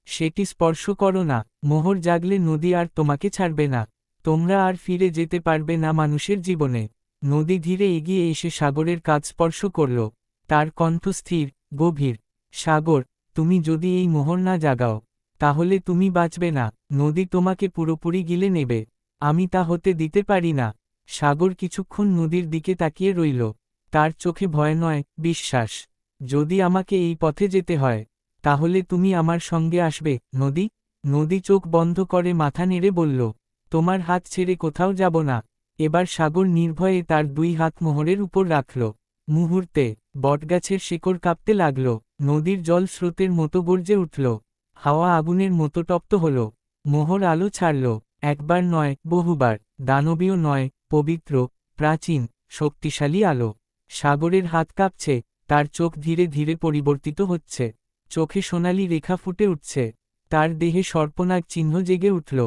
সেটি স্পর্শ করো না, মোহর জাগলে নদী আর তোমাকে ছাড়বে না। তোমরা আর ফিরে যেতে পারবে না মানুষের জীবনে। নদী ধীরে এগিয়ে এসে সাগরের কাঁধ স্পর্শ করল, তার কণ্ঠ স্থির, গভীর। সাগর, তুমি যদি এই মোহর না জাগাও, তাহলে তুমি বাঁচবে না। নদী তোমাকে পুরোপুরি গিলে নেবে, আমি তা হতে দিতে পারি না। সাগর কিছুক্ষণ নদীর দিকে তাকিয়ে রইল, তার চোখে ভয় নয়, বিশ্বাস। যদি আমাকে এই পথে যেতে হয়, তাহলে তুমি আমার সঙ্গে আসবে, নদী। নদী চোখ বন্ধ করে মাথা নেড়ে বলল, তোমার হাত ছেড়ে কোথাও যাব না। এবার সাগর নির্ভয়ে তার দুই হাত মোহরের উপর রাখল। মুহূর্তে বটগাছের শেকড় কাঁপতে লাগল, নদীর জল স্রোতের মতো গর্জে উঠল, হাওয়া আগুনের মতো তপ্ত হল। মোহর আলো ছাড়ল, একবার নয়, বহুবার। দানবীয় নয়, পবিত্র, প্রাচীন, শক্তিশালী আলো। সাগরের হাত কাঁপছে, তার চোখ ধীরে ধীরে পরিবর্তিত হচ্ছে, চোখে সোনালি রেখা ফুটে উঠছে, তার দেহে সর্পনাগ চিহ্ন জেগে উঠল।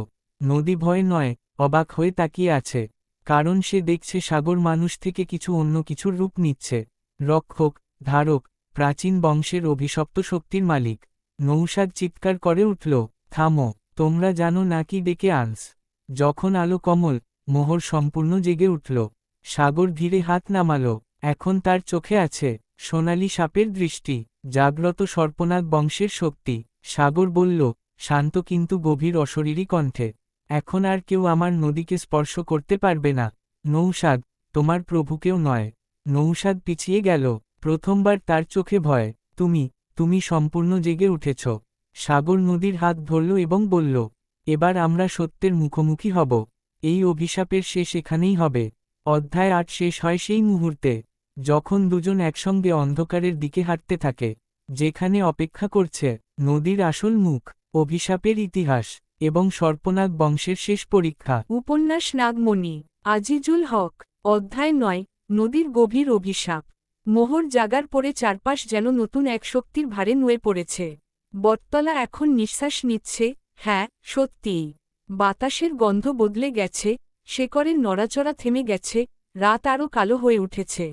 নদী ভয় নয়, অবাক হয়ে তাকিয়ে আছে, কারণ সে দেখছে সাগর মানুষ থেকে কিছু অন্য কিছুর রূপ নিচ্ছে। রক্ষক, ধারক, প্রাচীন বংশের অভিশপ্ত শক্তির মালিক। নৌশাদ চিৎকার করে উঠল, থামো, তোমরা জানো না কি ডেকে আনস। যখন আলো কমল, মোহর সম্পূর্ণ জেগে উঠল। সাগর ধীরে হাত নামালো, এখন তার চোখে আছে সোনালি সাপের দৃষ্টি, জাগ্রত সর্পনাগ বংশের শক্তি। সাগর বলল, শান্ত কিন্তু গভীর অশরীরী কণ্ঠে, এখন আর কেউ আমার নদীকে স্পর্শ করতে পারবে না। নৌশাদ, তোমার প্রভুকেও নয়। নৌশাদ পিছিয়ে গেল, প্রথমবার তার চোখে ভয়। তুমি সম্পূর্ণ জেগে উঠেছ। সাগর নদীর হাত ধরল এবং বলল, এবার আমরা সত্যের মুখোমুখি হব। এই অভিশাপের শেষ এখানেই হবে। অধ্যায় ৮ শেষ হয় সেই মুহূর্তে, যখন দুজন একসঙ্গে অন্ধকারের দিকে হাঁটতে থাকে, যেখানে অপেক্ষা করছে নদীর আসল মুখ, অভিশাপের ইতিহাস, এবং সর্পনাগ বংশের শেষ পরীক্ষা। উপন্যাস নাগমণি, আজিজুল হক। অধ্যায় ৯, নদীর গভীর অভিশাপ। মোহর জাগার পরে চারপাশ যেন নতুন এক শক্তির ভারে নুয়ে পড়েছে। বটতলা এখন নিঃশ্বাস নিচ্ছে, হ্যাঁ, সত্যিই। বাতাসের গন্ধ বদলে গেছে, শেকড়ের নড়াচড়া থেমে গেছে, রাত আরও কালো হয়ে উঠেছে।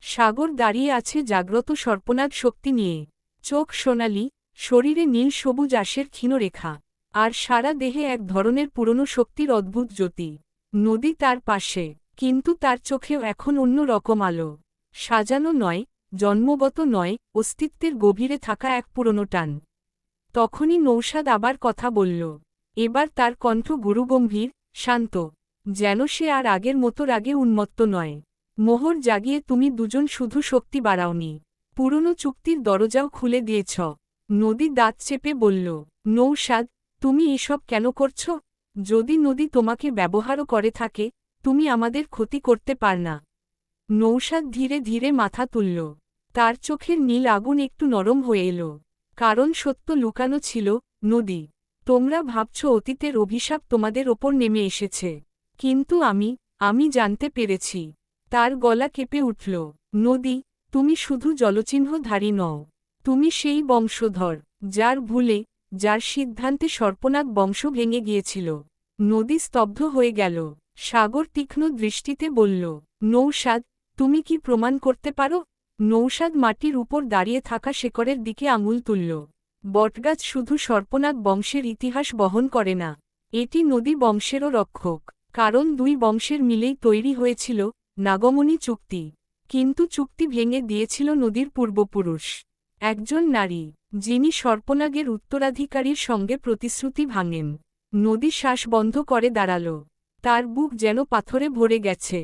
সাগর দাঁড়িয়ে আছে জাগ্রত সর্পনাগ শক্তি নিয়ে, চোখ সোনালি, শরীরে নীল সবুজ আশের ক্ষীণ রেখা, আর সারা দেহে এক ধরনের পুরনো শক্তির অদ্ভুত জ্যোতি। নদী তার পাশে, কিন্তু তার চোখেও এখন অন্য রকম আলো। সাজানো নয়, জন্মগত নয়, অস্তিত্বের গভীরে থাকা এক পুরনো টান। তখনই নৌশাদ আবার কথা বলল, এবার তার কণ্ঠ গুরুগম্ভীর, শান্ত, যেন সে আর আগের মতো রাগে উন্মত্ত নয়। মোহর জাগিয়ে তুমি দুজন শুধু শক্তি বাড়াওনি, পুরনো চুক্তির দরজাও খুলে দিয়েছ। নদী দাঁত চেপে বলল, নৌশাদ, তুমি এসব কেন করছ? যদি নদী তোমাকে ব্যবহারও করে থাকে, তুমি আমাদের ক্ষতি করতে পার না। নৌশাদ ধীরে ধীরে মাথা তুলল, তার চোখের নীল আগুন একটু নরম হয়ে এলো। কারণ সত্য লুকানো ছিল, নদী। তোমরা ভাবছ অতীতের অভিশাপ তোমাদের ওপর নেমে এসেছে, কিন্তু আমি জানতে পেরেছি। তার গলা কেঁপে উঠল, নদী, তুমি শুধু জলচিহ্নধারী নও, তুমি সেই বংশধর, যার ভুলে, যার সিদ্ধান্তে সর্পনাগ বংশ ভেঙে গিয়েছিল। নদী স্তব্ধ হয়ে গেল। সাগর তীক্ষ্ণ দৃষ্টিতে বলল, নৌসাদ, তুমি কি প্রমাণ করতে পারো? নৌসাদ মাটির উপর দাঁড়িয়ে থাকা শেকড়ের দিকে আঙুল তুলল। বটগাছ শুধু সর্পনাগ বংশের ইতিহাস বহন করে না, এটি নদী বংশেরও রক্ষক। কারণ দুই বংশের মিলেই তৈরি হয়েছিল নাগমণি চুক্তি। কিন্তু চুক্তি ভেঙে দিয়েছিল নদীর পূর্বপুরুষ, একজন নারী, যিনি সর্পনাগের উত্তরাধিকারীর সঙ্গে প্রতিশ্রুতি ভাঙেন। নদী শ্বাস বন্ধ করে দাঁড়াল। তার বুক যেন পাথরে ভরে গেছে।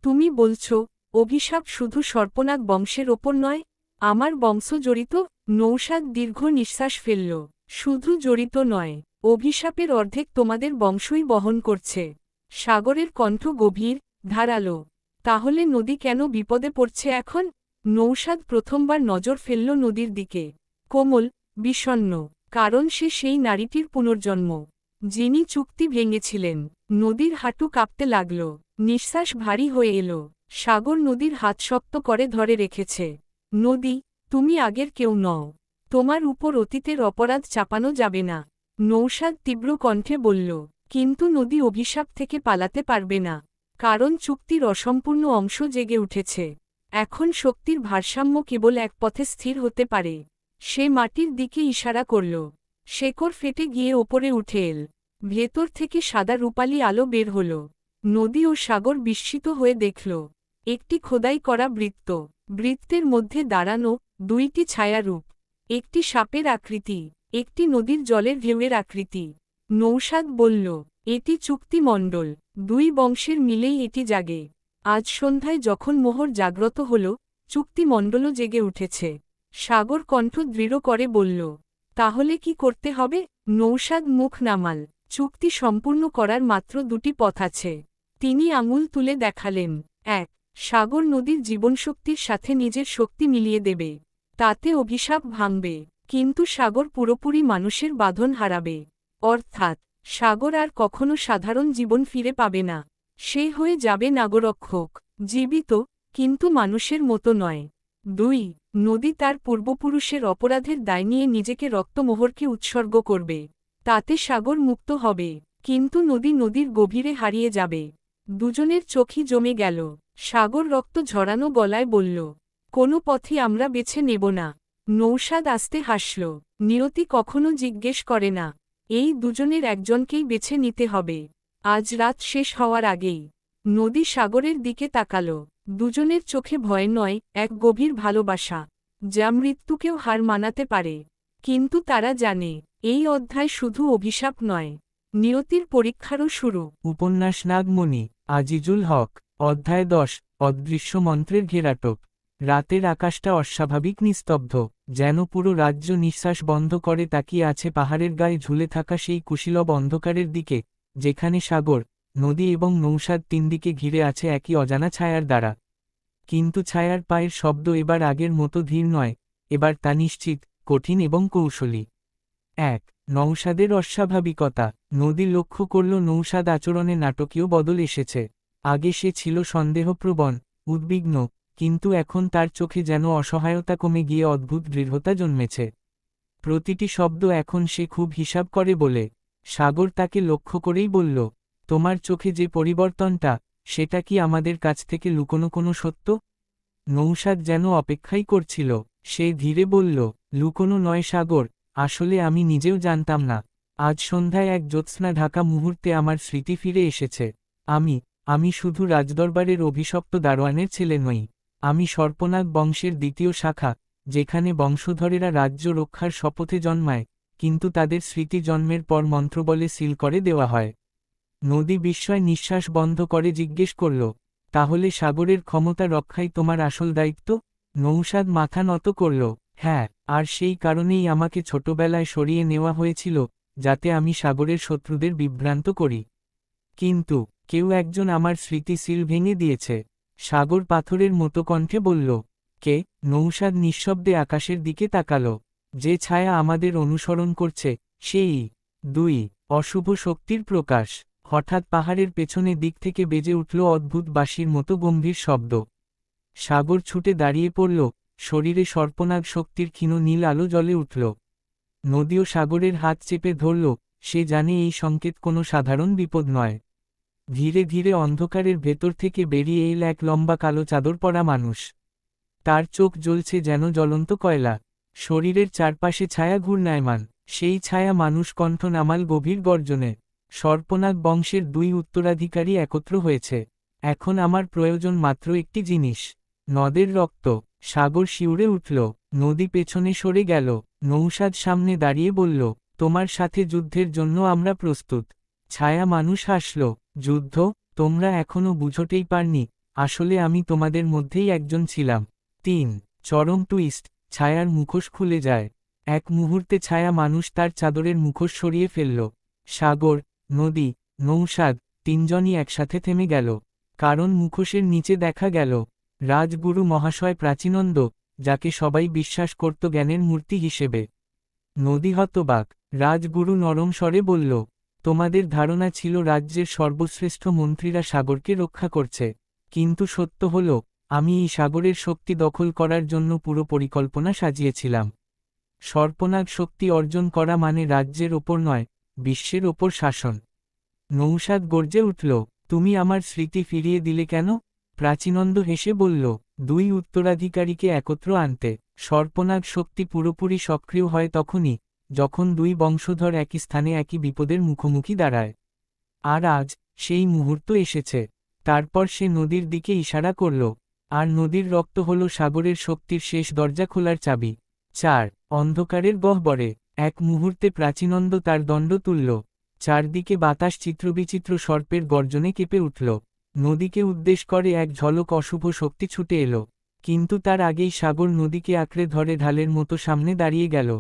তুমি বলছ, অভিশাপ শুধু সর্পনাগ বংশের ওপর নয়, আমার বংশ জড়িত? নৌসাদ দীর্ঘ নিঃশ্বাস ফেলল। শুধু জড়িত নয়, অভিশাপের অর্ধেক তোমাদের বংশই বহন করছে। সাগরের কণ্ঠ গভীর, ধারালো। তাহলে নদী কেন বিপদে পড়ছে এখন? নৌসাদ প্রথমবার নজর ফেলল নদীর দিকে। কোমল, বিষণ্ণ, কারণ সে সেই নারীটির পুনর্জন্ম, যিনি চুক্তি ভেঙেছিলেন। নদীর হাঁটু কাঁপতে লাগল, নিঃশ্বাস ভারী হয়ে এলো। সাগর নদীর হাত শক্ত করে ধরে রেখেছে। নদী, তুমি আগের কেউ নও। তোমার উপর অতীতের অপরাধ চাপানো যাবে না। নৌসাদ তীব্র কণ্ঠে বলল। কিন্তু নদী অভিশাপ থেকে পালাতে পারবে না, কারণ চুক্তির অসম্পূর্ণ অংশ জেগে উঠেছে। এখন শক্তির ভারসাম্য কেবল এক পথে স্থির হতে পারে। সে মাটির দিকে ইশারা করল। শেকড় ফেটে গিয়ে ওপরে উঠে এল। ভেতর থেকে সাদা রূপালি আলো বের হল। নদী ও সাগর বিস্মিত হয়ে দেখল একটি খোদাই করা বৃত্ত। বৃত্তের মধ্যে দাঁড়ানো দুইটি ছায়ারূপ, একটি সাপের আকৃতি, একটি নদীর জলের ঢেউয়ের আকৃতি। নৌসাদ বলল, এটি চুক্তিমণ্ডল, দুই বংশের মিলেই এটি জাগে। আজ সন্ধ্যায় যখন মোহর জাগ্রত হল, চুক্তিমণ্ডলও জেগে উঠেছে। সাগর কণ্ঠ দৃঢ় করে বলল, তাহলে কি করতে হবে? নৌসাদ মুখ নামাল। চুক্তি সম্পূর্ণ করার মাত্র দুটি পথ আছে। তিনি আঙুল তুলে দেখালেন। ১. সাগর নদীর জীবনশক্তির সাথে নিজের শক্তি মিলিয়ে দেবে। তাতে অভিশাপ ভাঙবে, কিন্তু সাগর পুরোপুরি মানুষের বাঁধন হারাবে। অর্থাৎ সাগর আর কখনো সাধারণ জীবন ফিরে পাবে না। সে হয়ে যাবে নাগরক্ষক, জীবিত, কিন্তু মানুষের মতো নয়। ২. নদী তার পূর্বপুরুষের অপরাধের দায় নিয়ে নিজেকে রক্তমোহরকে উৎসর্গ করবে। তাতে সাগর মুক্ত হবে, কিন্তু নদী নদীর গভীরে হারিয়ে যাবে। দুজনের চোখই জমে গেল। সাগর রক্ত ঝরানো গলায় বলল, কোনো পথই আমরা বেছে নেব না। নৌসাদ আস্তে হাসল। নিয়তি কখনো জিজ্ঞেস করে না, এই দুজনের একজনকেই বেছে নিতে হবে। আজ রাত শেষ হওয়ার আগেই। নদী সাগরের দিকে তাকাল। দুজনের চোখে ভয় নয়, এক গভীর ভালোবাসা, যা মৃত্যুকেও হার মানাতে পারে। কিন্তু তারা জানে, এই অধ্যায় শুধু অভিশাপ নয়, নিয়তির পরীক্ষারও শুরু। উপন্যাস নাগমণি, আজিজুল হক। অধ্যায় ১০, অদৃশ্য মন্ত্রের ঘেরাটোপ। রাতের আকাশটা অস্বাভাবিক নিস্তব্ধ, যেন পুরো রাজ্য নিঃশ্বাস বন্ধ করে তাকিয়ে আছে পাহাড়ের গায়ে ঝুলে থাকা সেই কুশীলব অন্ধকারের দিকে, যেখানে সাগর, নদী এবং নৌসাদ তিনদিকে ঘিরে আছে একই অজানা ছায়ার দ্বারা। কিন্তু ছায়ার পায়ের শব্দ এবার আগের মতো ধীর নয়, এবার তা নিশ্চিত, কঠিন এবং কৌশলী। ১. নৌসাদের অস্বাভাবিকতা। নদী লক্ষ্য করল নৌসাদ আচরণে নাটকীয় বদল এসেছে। আগে সে ছিল সন্দেহপ্রবণ, উদ্বিগ্ন, কিন্তু এখন তার চোখে যেন অসহায়তা কমে গিয়ে অদ্ভুত দৃঢ়তা জন্মেছে। প্রতিটি শব্দ এখন সে খুব হিসাব করে বলে। সাগর তাকে লক্ষ্য করেই বলল, তোমার চোখে যে পরিবর্তনটা, সেটা কি আমাদের কাছ থেকে লুকোনো কোনো সত্য? নৌসাদ যেন অপেক্ষাই করছিল। সে ধীরে বলল, লুকোনো নয় সাগর, আসলে আমি নিজেও জানতাম না। আজ সন্ধ্যায় এক জ্যোৎস্না ঢাকা মুহূর্তে আমার স্মৃতি ফিরে এসেছে। আমি শুধু রাজদরবারের অভিশপ্ত দারোয়ানের ছেলে নই। আমি সর্পনাগ বংশের দ্বিতীয় শাখা, যেখানে বংশধরেরা রাজ্য রক্ষার শপথে জন্মায়, কিন্তু তাদের স্মৃতি জন্মের পর মন্ত্রবলে সিল করে দেওয়া হয়। নদী বিস্ময় নিঃশ্বাস বন্ধ করে জিজ্ঞেস করল, তাহলে সাগরের ক্ষমতা রক্ষাই তোমার আসল দায়িত্ব? নৌসাদ মাথা নত করল, হ্যাঁ, আর সেই কারণেই আমাকে ছোটবেলায় সরিয়ে নেওয়া হয়েছিল, যাতে আমি সাগরের শত্রুদের বিভ্রান্ত করি। কিন্তু কেউ একজন আমার স্মৃতি সিল ভেঙে দিয়েছে। সাগর পাথরের মতো কণ্ঠে বলল, কে? নৌসাদ নিঃশব্দে আকাশের দিকে তাকাল। যে ছায়া আমাদের অনুসরণ করছে, সেই। ২. অশুভ শক্তির প্রকাশ। হঠাৎ পাহাড়ের পেছনে দিক থেকে বেজে উঠল অদ্ভুত বাঁশির মতো গম্ভীর শব্দ। সাগর ছুটে দাঁড়িয়ে পড়ল, শরীরে সর্পনাগ শক্তির ক্ষীণ নীল আলো জ্বলে উঠল। নদীও সাগরের হাত চেপে ধরল, সে জানে এই সংকেত কোনো সাধারণ বিপদ নয়। ধীরে ধীরে অন্ধকারের ভেতর থেকে বেরিয়ে এল এক লম্বা কালো চাদর পরা মানুষ। তার চোখ জ্বলছে যেন জ্বলন্ত কয়লা। শরীরের চারপাশে ছায়া ঘূর্ণায়মান, সেই ছায়া মানুষ কণ্ঠ নামাল গভীর গর্জনে। সর্পনাগ বংশের 2 উত্তরাধিকারী একত্র হয়েছে। এখন আমার প্রয়োজন মাত্র একটি জিনিস, নদের রক্ত। সাগর শিউরে উঠল, নদী পেছনে সরে গেল। নৌসাদ সামনে দাঁড়িয়ে বলল, তোমার সাথে যুদ্ধের জন্য আমরা প্রস্তুত। ছায়া মানুষ হাসল, যুদ্ধ? তোমরা এখনো বুঝতেই পারনি, আসলে আমি তোমাদের মধ্যেই একজন ছিলাম। 3 চরম টুইস্ট, ছায়ার মুখোশ খুলে যায়। এক মুহূর্তে ছায়া মানুষ তার চাদরের মুখোশ সরিয়ে ফেলল। সাগর, নদী, নৌসাদ, 3 জনই একসাথে থেমে গেল। কারণ মুখোশের নিচে দেখা গেল রাজগুরু মহাশয় প্রাচীনন্দ, যাকে সবাই বিশ্বাস করত জ্ঞানের মূর্তি হিসেবে। নদী হতবাক। রাজগুরু নরম স্বরে বলল, তোমাদের ধারণা ছিল রাজ্যের সর্বশ্রেষ্ঠ মন্ত্রীরা সাগরকে রক্ষা করছে, কিন্তু সত্য হল, আমি এই সাগরের শক্তি দখল করার জন্য পুরো পরিকল্পনা সাজিয়েছিলাম। সর্পনাগ শক্তি অর্জন করা মানে রাজ্যের ওপর নয়, বিশ্বের ওপর শাসন। নৌসাদ গর্জে উঠল, তুমি আমার স্মৃতি ফিরিয়ে দিলে কেন? প্রাচীনন্দ হেসে বলল, 2 উত্তরাধিকারীকে একত্র আনতে। সর্পনাগ শক্তি পুরোপুরি সক্রিয় হয় তখনই, যখন 2 বংশধর একই স্থানে একই বিপদের মুখোমুখি দাঁড়ায়। আর আজ সেই মুহূর্ত এসেছে। তারপর সে নদীর দিকে ইশারা করল, আর নদীর রক্ত হল সাগরের শক্তির শেষ দরজা খোলার চাবি। 4 অন্ধকারের গহ্বরে এক মুহূর্তে প্রাচীনন্দ তার দণ্ড তুলল। চারদিকে বাতাস চিত্রবিচিত্র সর্পের গর্জনে কেঁপে উঠল। নদীকে উদ্দেশ করে এক ঝলক অশুভ শক্তি ছুটে এলো, কিন্তু তার আগেই সাগর নদীকে আঁকড়ে ধরে ঢালের মতো সামনে দাঁড়িয়ে গেল।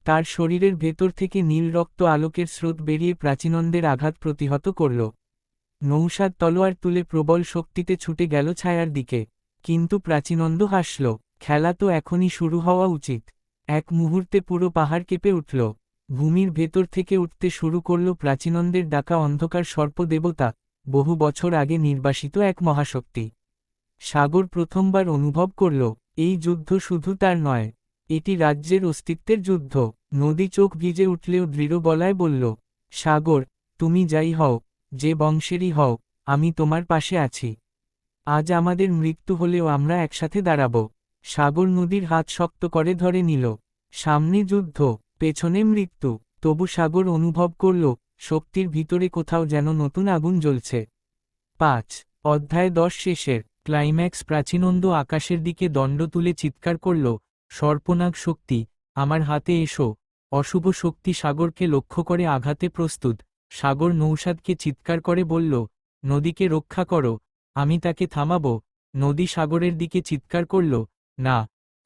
তার শরীরের ভেতর থেকে নীল রক্ত আলোকের স্রোত বেরিয়ে প্রাচীনন্দের আঘাত প্রতিহত করল। নৌসাদ তলোয়ার তুলে প্রবল শক্তিতে ছুটে গেল ছায়ার দিকে, কিন্তু প্রাচীনন্দ হাসল, খেলা তো এখনই শুরু হওয়া উচিত। এক মুহূর্তে পুরো পাহাড় কেঁপে উঠল। ভূমির ভেতর থেকে উঠতে শুরু করল প্রাচীনন্দের ডাকা অন্ধকার সর্প দেবতা, বহু বছর আগে নির্বাসিত এক মহাশক্তি। সাগর প্রথমবার অনুভব করল, এই যুদ্ধ শুধু তার নয়, এটি রাজ্যের অস্তিত্বের যুদ্ধ। নদী চোখ ভিজে উঠলেও দৃঢ় গলায় বলল, সাগর, তুমি যাই হও, যে বংশেরই হও, আমি তোমার পাশে আছি। আজ আমাদের মৃত্যু হলেও আমরা একসাথে দাঁড়াব। সাগর নদীর হাত শক্ত করে ধরে নিল। সামনে যুদ্ধ, পেছনে মৃত্যু, তবু সাগর অনুভব করল, শক্তির ভিতরে কোথাও যেন নতুন আগুন জ্বলছে। 5 অধ্যায় 10 শেষের ক্লাইম্যাক্স। প্রাচীনন্দ আকাশের দিকে দণ্ড তুলে চিৎকার করল, সর্পনাগ শক্তি, আমার হাতে এসো। অশুভ শক্তি সাগরকে লক্ষ্য করে আঘাতে প্রস্তুত। সাগর নৌসাদকে চিৎকার করে বলল, নদীকে রক্ষা করো, আমি তাকে থামাবো। নদী সাগরের দিকে চিৎকার করল, না,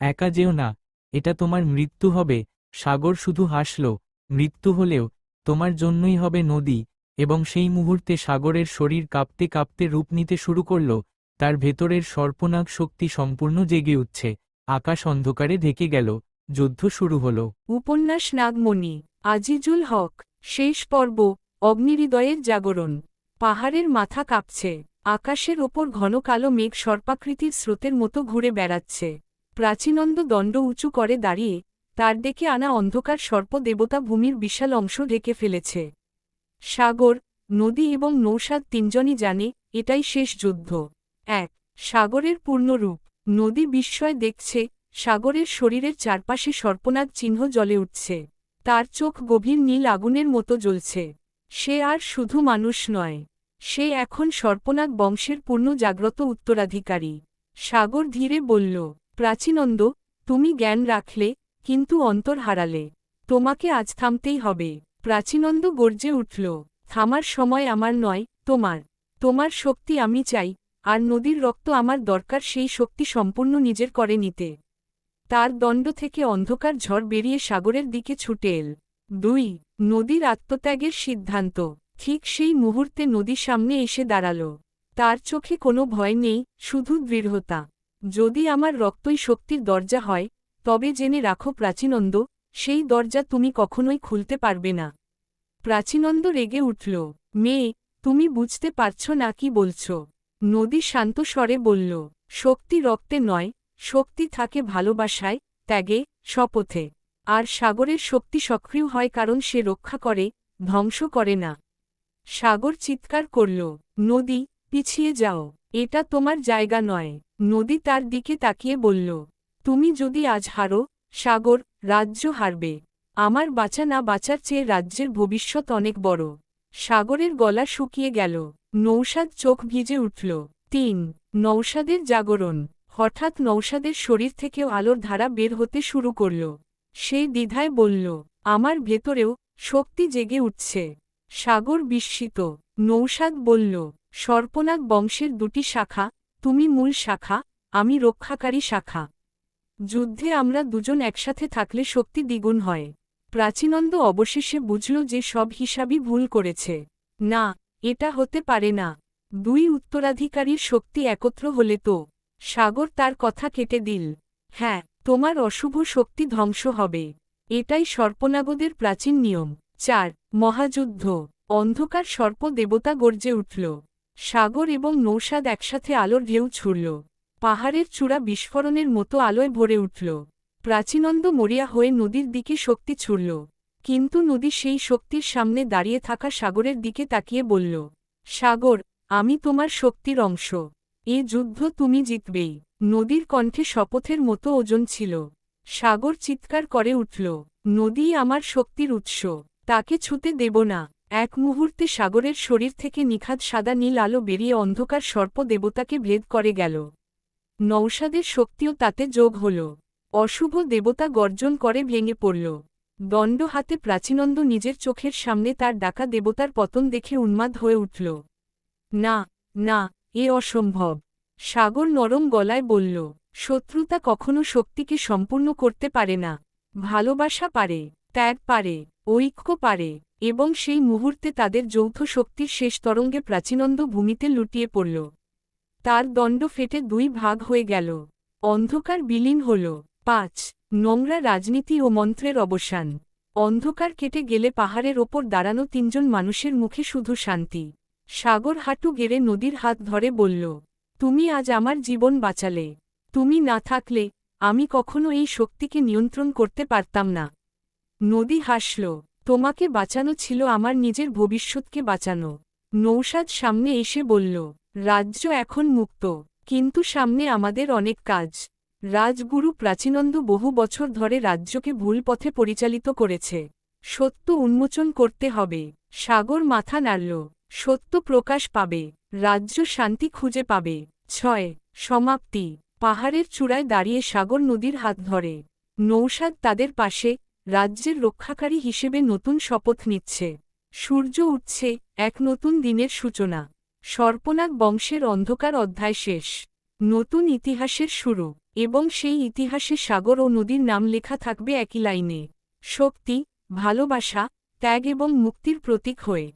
একা যেও না, এটা তোমার মৃত্যু হবে। সাগর শুধু হাসল, মৃত্যু হলেও তোমার জন্যই হবে নদী। এবং সেই মুহূর্তে সাগরের শরীর কাঁপতে কাঁপতে রূপ নিতে শুরু করল। তার ভেতরের সর্পনাগ শক্তি সম্পূর্ণ জেগে উঠছে। আকাশ অন্ধকারে ঢেকে গেল, যুদ্ধ শুরু হল। উপন্যাস নাগমণি, আজিজুল হক। শেষ পর্ব, অগ্নিহৃদয়ের জাগরণ। পাহাড়ের মাথা কাঁপছে, আকাশের ওপর ঘন কালো মেঘ সর্পাকৃতির স্রোতের মতো ঘুরে বেড়াচ্ছে। প্রাচীনন্দ দণ্ড উঁচু করে দাঁড়িয়ে, তার ডেকে আনা অন্ধকার সর্প দেবতা ভূমির বিশাল অংশ ঢেকে ফেলেছে। সাগর, নদী এবং নৌসাদ 3 জনই জানে, এটাই শেষ যুদ্ধ। 1 সাগরের পূর্ণরূপ। নদী বিস্ময় দেখছে, সাগরের শরীরের চারপাশে সর্পনাগ চিহ্ন জ্বলে উঠছে। তার চোখ গভীর নীল আগুনের মতো জ্বলছে। সে আর শুধু মানুষ নয়, সে এখন সর্পনাগ বংশের পূর্ণ জাগ্রত উত্তরাধিকারী। সাগর ধীরে বলল, প্রাচীনন্দ, তুমি জ্ঞান রাখলে, কিন্তু অন্তর হারালে। তোমাকে আজ থামতেই হবে। প্রাচীনন্দ গর্জে উঠল, থামার সময় আমার নয়, তোমার। তোমার শক্তি আমি চাই, আর নদীর রক্ত আমার দরকার সেই শক্তি সম্পূর্ণ নিজের করে নিতে। তার দণ্ড থেকে অন্ধকার ঝড় বেরিয়ে সাগরের দিকে ছুটে এল। 2 নদীর আত্মত্যাগের সিদ্ধান্ত। ঠিক সেই মুহূর্তে নদী সামনে এসে দাঁড়াল। তার চোখে কোনো ভয় নেই, শুধু দৃঢ়তা। যদি আমার রক্তই শক্তির দরজা হয়, তবে জেনে রাখো প্রাচীনন্দ, সেই দরজা তুমি কখনোই খুলতে পারবে না। প্রাচীনন্দ রেগে উঠল, মেয়ে, তুমি বুঝতে পারছ না কি বলছ? নদী শান্ত স্বরে বলল, শক্তি রক্তে নয়, শক্তি থাকে ভালোবাসায়, ত্যাগে, শপথে। আর সাগরের শক্তি সক্রিয় হয় কারণ সে রক্ষা করে, ধ্বংস করে না। সাগর চিৎকার করল, নদী, পিছিয়ে যাও, এটা তোমার জায়গা নয়। নদী তার দিকে তাকিয়ে বলল, তুমি যদি আজ হারো, সাগর, রাজ্য হারবে। আমার বাঁচা না বাঁচার চেয়ে রাজ্যের ভবিষ্যৎ অনেক বড়। সাগরের গলা শুকিয়ে গেল। নৌসাদ চোখ ভিজে উঠল। ৩ নৌসাদের জাগরণ। হঠাৎ নৌসাদের শরীর থেকেও আলোর ধারা বের হতে শুরু করল। সে দ্বিধায় বলল, আমার ভেতরেও শক্তি জেগে উঠছে। সাগর বিস্মিত। নৌসাদ বলল, সর্পনাগ বংশের দুটি শাখা, তুমি মূল শাখা, আমি রক্ষাকারী শাখা। যুদ্ধে আমরা দুজন একসাথে থাকলে শক্তি দ্বিগুণ হয়। প্রাচীনন্দ অবশেষে বুঝল যে সব হিসাবই ভুল করেছে। না, এটা হতে পারে না। দুই উত্তরাধিকারীর শক্তি একত্র হলে তো। সাগর তার কথা কেটে দিল। হ্যাঁ, তোমার অশুভ শক্তি ধ্বংস হবে। এটাই সর্পনাগদের প্রাচীন নিয়ম। ৪ মহাযুদ্ধ। অন্ধকার সর্প দেবতা গর্জে উঠল। সাগর এবং নৌসাদ একসাথে আলোর ঢেউ ছুড়ল। পাহাড়ের চূড়া বিস্ফোরণের মতো আলোয় ভরে উঠল। প্রাচীনন্দ মরিয়া হয়ে নদীর দিকে শক্তি ছুড়ল। কিন্তু নদী সেই শক্তির সামনে দাঁড়িয়ে থাকা সাগরের দিকে তাকিয়ে বলল, সাগর, আমি তোমার শক্তির অংশ। এ যুদ্ধ তুমি জিতবেই। নদীর কণ্ঠে শপথের মতো ওজন ছিল। সাগর চিৎকার করে উঠল, নদী আমার শক্তির উৎস, তাকে ছুতে দেব না। এক মুহূর্তে সাগরের শরীর থেকে নিখাদ সাদা নীল আলো বেরিয়ে অন্ধকার সর্প দেবতাকে ভেদ করে গেল। নৌসাদের শক্তিও তাতে যোগ হল। অশুভ দেবতা গর্জন করে ভেঙে পড়ল। দণ্ড হাতে প্রাচীনন্দ নিজের চোখের সামনে তার ডাকা দেবতার পতন দেখে উন্মাদ হয়ে উঠল। না, না, এ অসম্ভব। সাগর নরম গলায় বলল, শত্রুতা কখনো শক্তিকে সম্পূর্ণ করতে পারে না। ভালোবাসা পারে, ত্যাগ পারে, ঐক্য পারে। এবং সেই মুহূর্তে তাদের যৌথ শক্তির শেষ তরঙ্গে প্রাচীনন্দ ভূমিতে লুটিয়ে পড়ল। তার দণ্ড ফেটে দুই ভাগ হয়ে গেল। অন্ধকার বিলীন হল। ৫ নোংরা রাজনীতি ও মন্ত্রের অবসান। অন্ধকার কেটে গেলে পাহাড়ের ওপর দাঁড়ানো তিনজন মানুষের মুখে শুধু শান্তি। সাগর হাঁটু গেড়ে নদীর হাত ধরে বলল, তুমি আজ আমার জীবন বাঁচালে। তুমি না থাকলে আমি কখনো এই শক্তিকে নিয়ন্ত্রণ করতে পারতাম না। নদী হাসল, তোমাকে বাঁচানো ছিল আমার নিজের ভবিষ্যৎকে বাঁচানো। নৌসাদ সামনে এসে বলল, রাজ্য এখন মুক্ত, কিন্তু সামনে আমাদের অনেক কাজ। রাজগুরু প্রাচীনন্দ বহু বছর ধরে রাজ্যকে ভুল পথে পরিচালিত করেছে। সত্য উন্মোচন করতে হবে। সাগর মাথা নাড়ল। সত্য প্রকাশ পাবে, রাজ্য শান্তি খুঁজে পাবে। ৬ সমাপ্তি। পাহাড়ের চূড়ায় দাঁড়িয়ে সাগর নদীর হাত ধরে। নৌসাদ তাদের পাশে, রাজ্যের রক্ষাকারী হিসেবে নতুন শপথ নিচ্ছে। সূর্য উঠছে, এক নতুন দিনের সূচনা। সর্পনাগ বংশের অন্ধকার অধ্যায় শেষ। নতুন ইতিহাসের শুরু। এবং সেই ইতিহাসে সাগর ও নদীর নাম লেখা থাকবে একই লাইনে, শক্তি, ভালোবাসা, ত্যাগ এবং মুক্তির প্রতীক হয়ে।